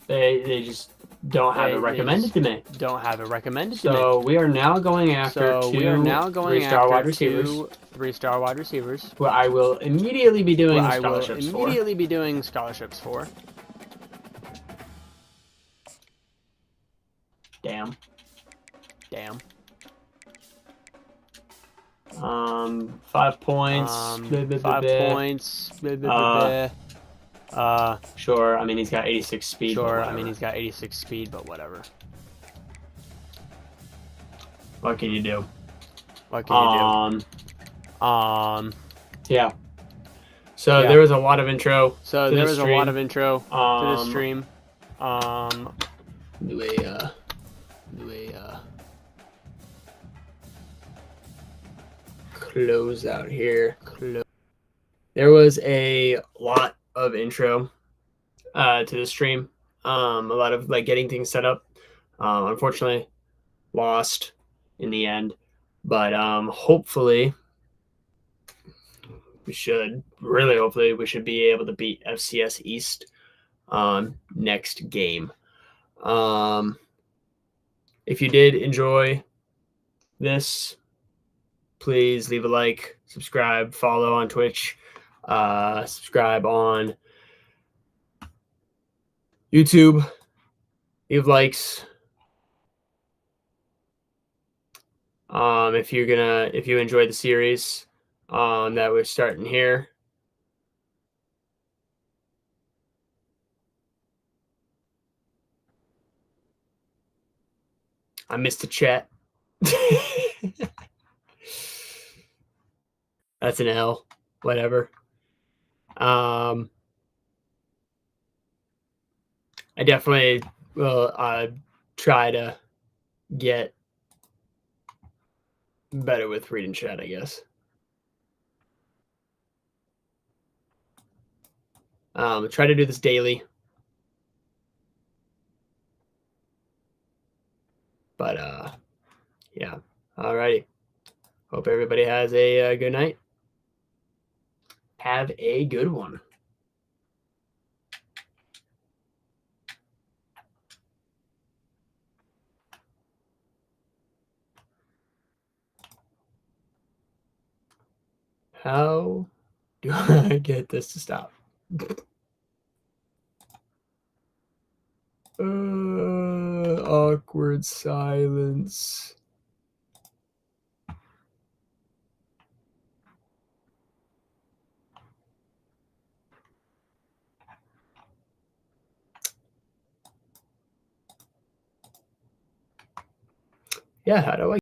B: They just don't have it recommended to me. So we are now going after 2 3-star wide receivers.
A: 3-star wide receivers.
B: Who I will immediately be doing scholarships for. Damn. 5 points. 5 points. Sure. I mean, he's got 86 speed. But whatever. What can you do? Yeah. So there was a lot of intro. To this stream. Do a close out here. There was a lot of intro to the stream. A lot of like getting things set up. Unfortunately, lost in the end. But hopefully we should be able to beat FCS East next game. If you did enjoy this, please leave a like, subscribe, follow on Twitch, subscribe on YouTube, leave likes. If you enjoyed the series that we're starting here. I missed the chat. That's an L. Whatever. I definitely will try to get better with reading chat, I guess. Try to do this daily. But yeah. Alrighty. Hope everybody has a good night. Have a good one. How do I get this to stop? Awkward silence. Yeah, how do I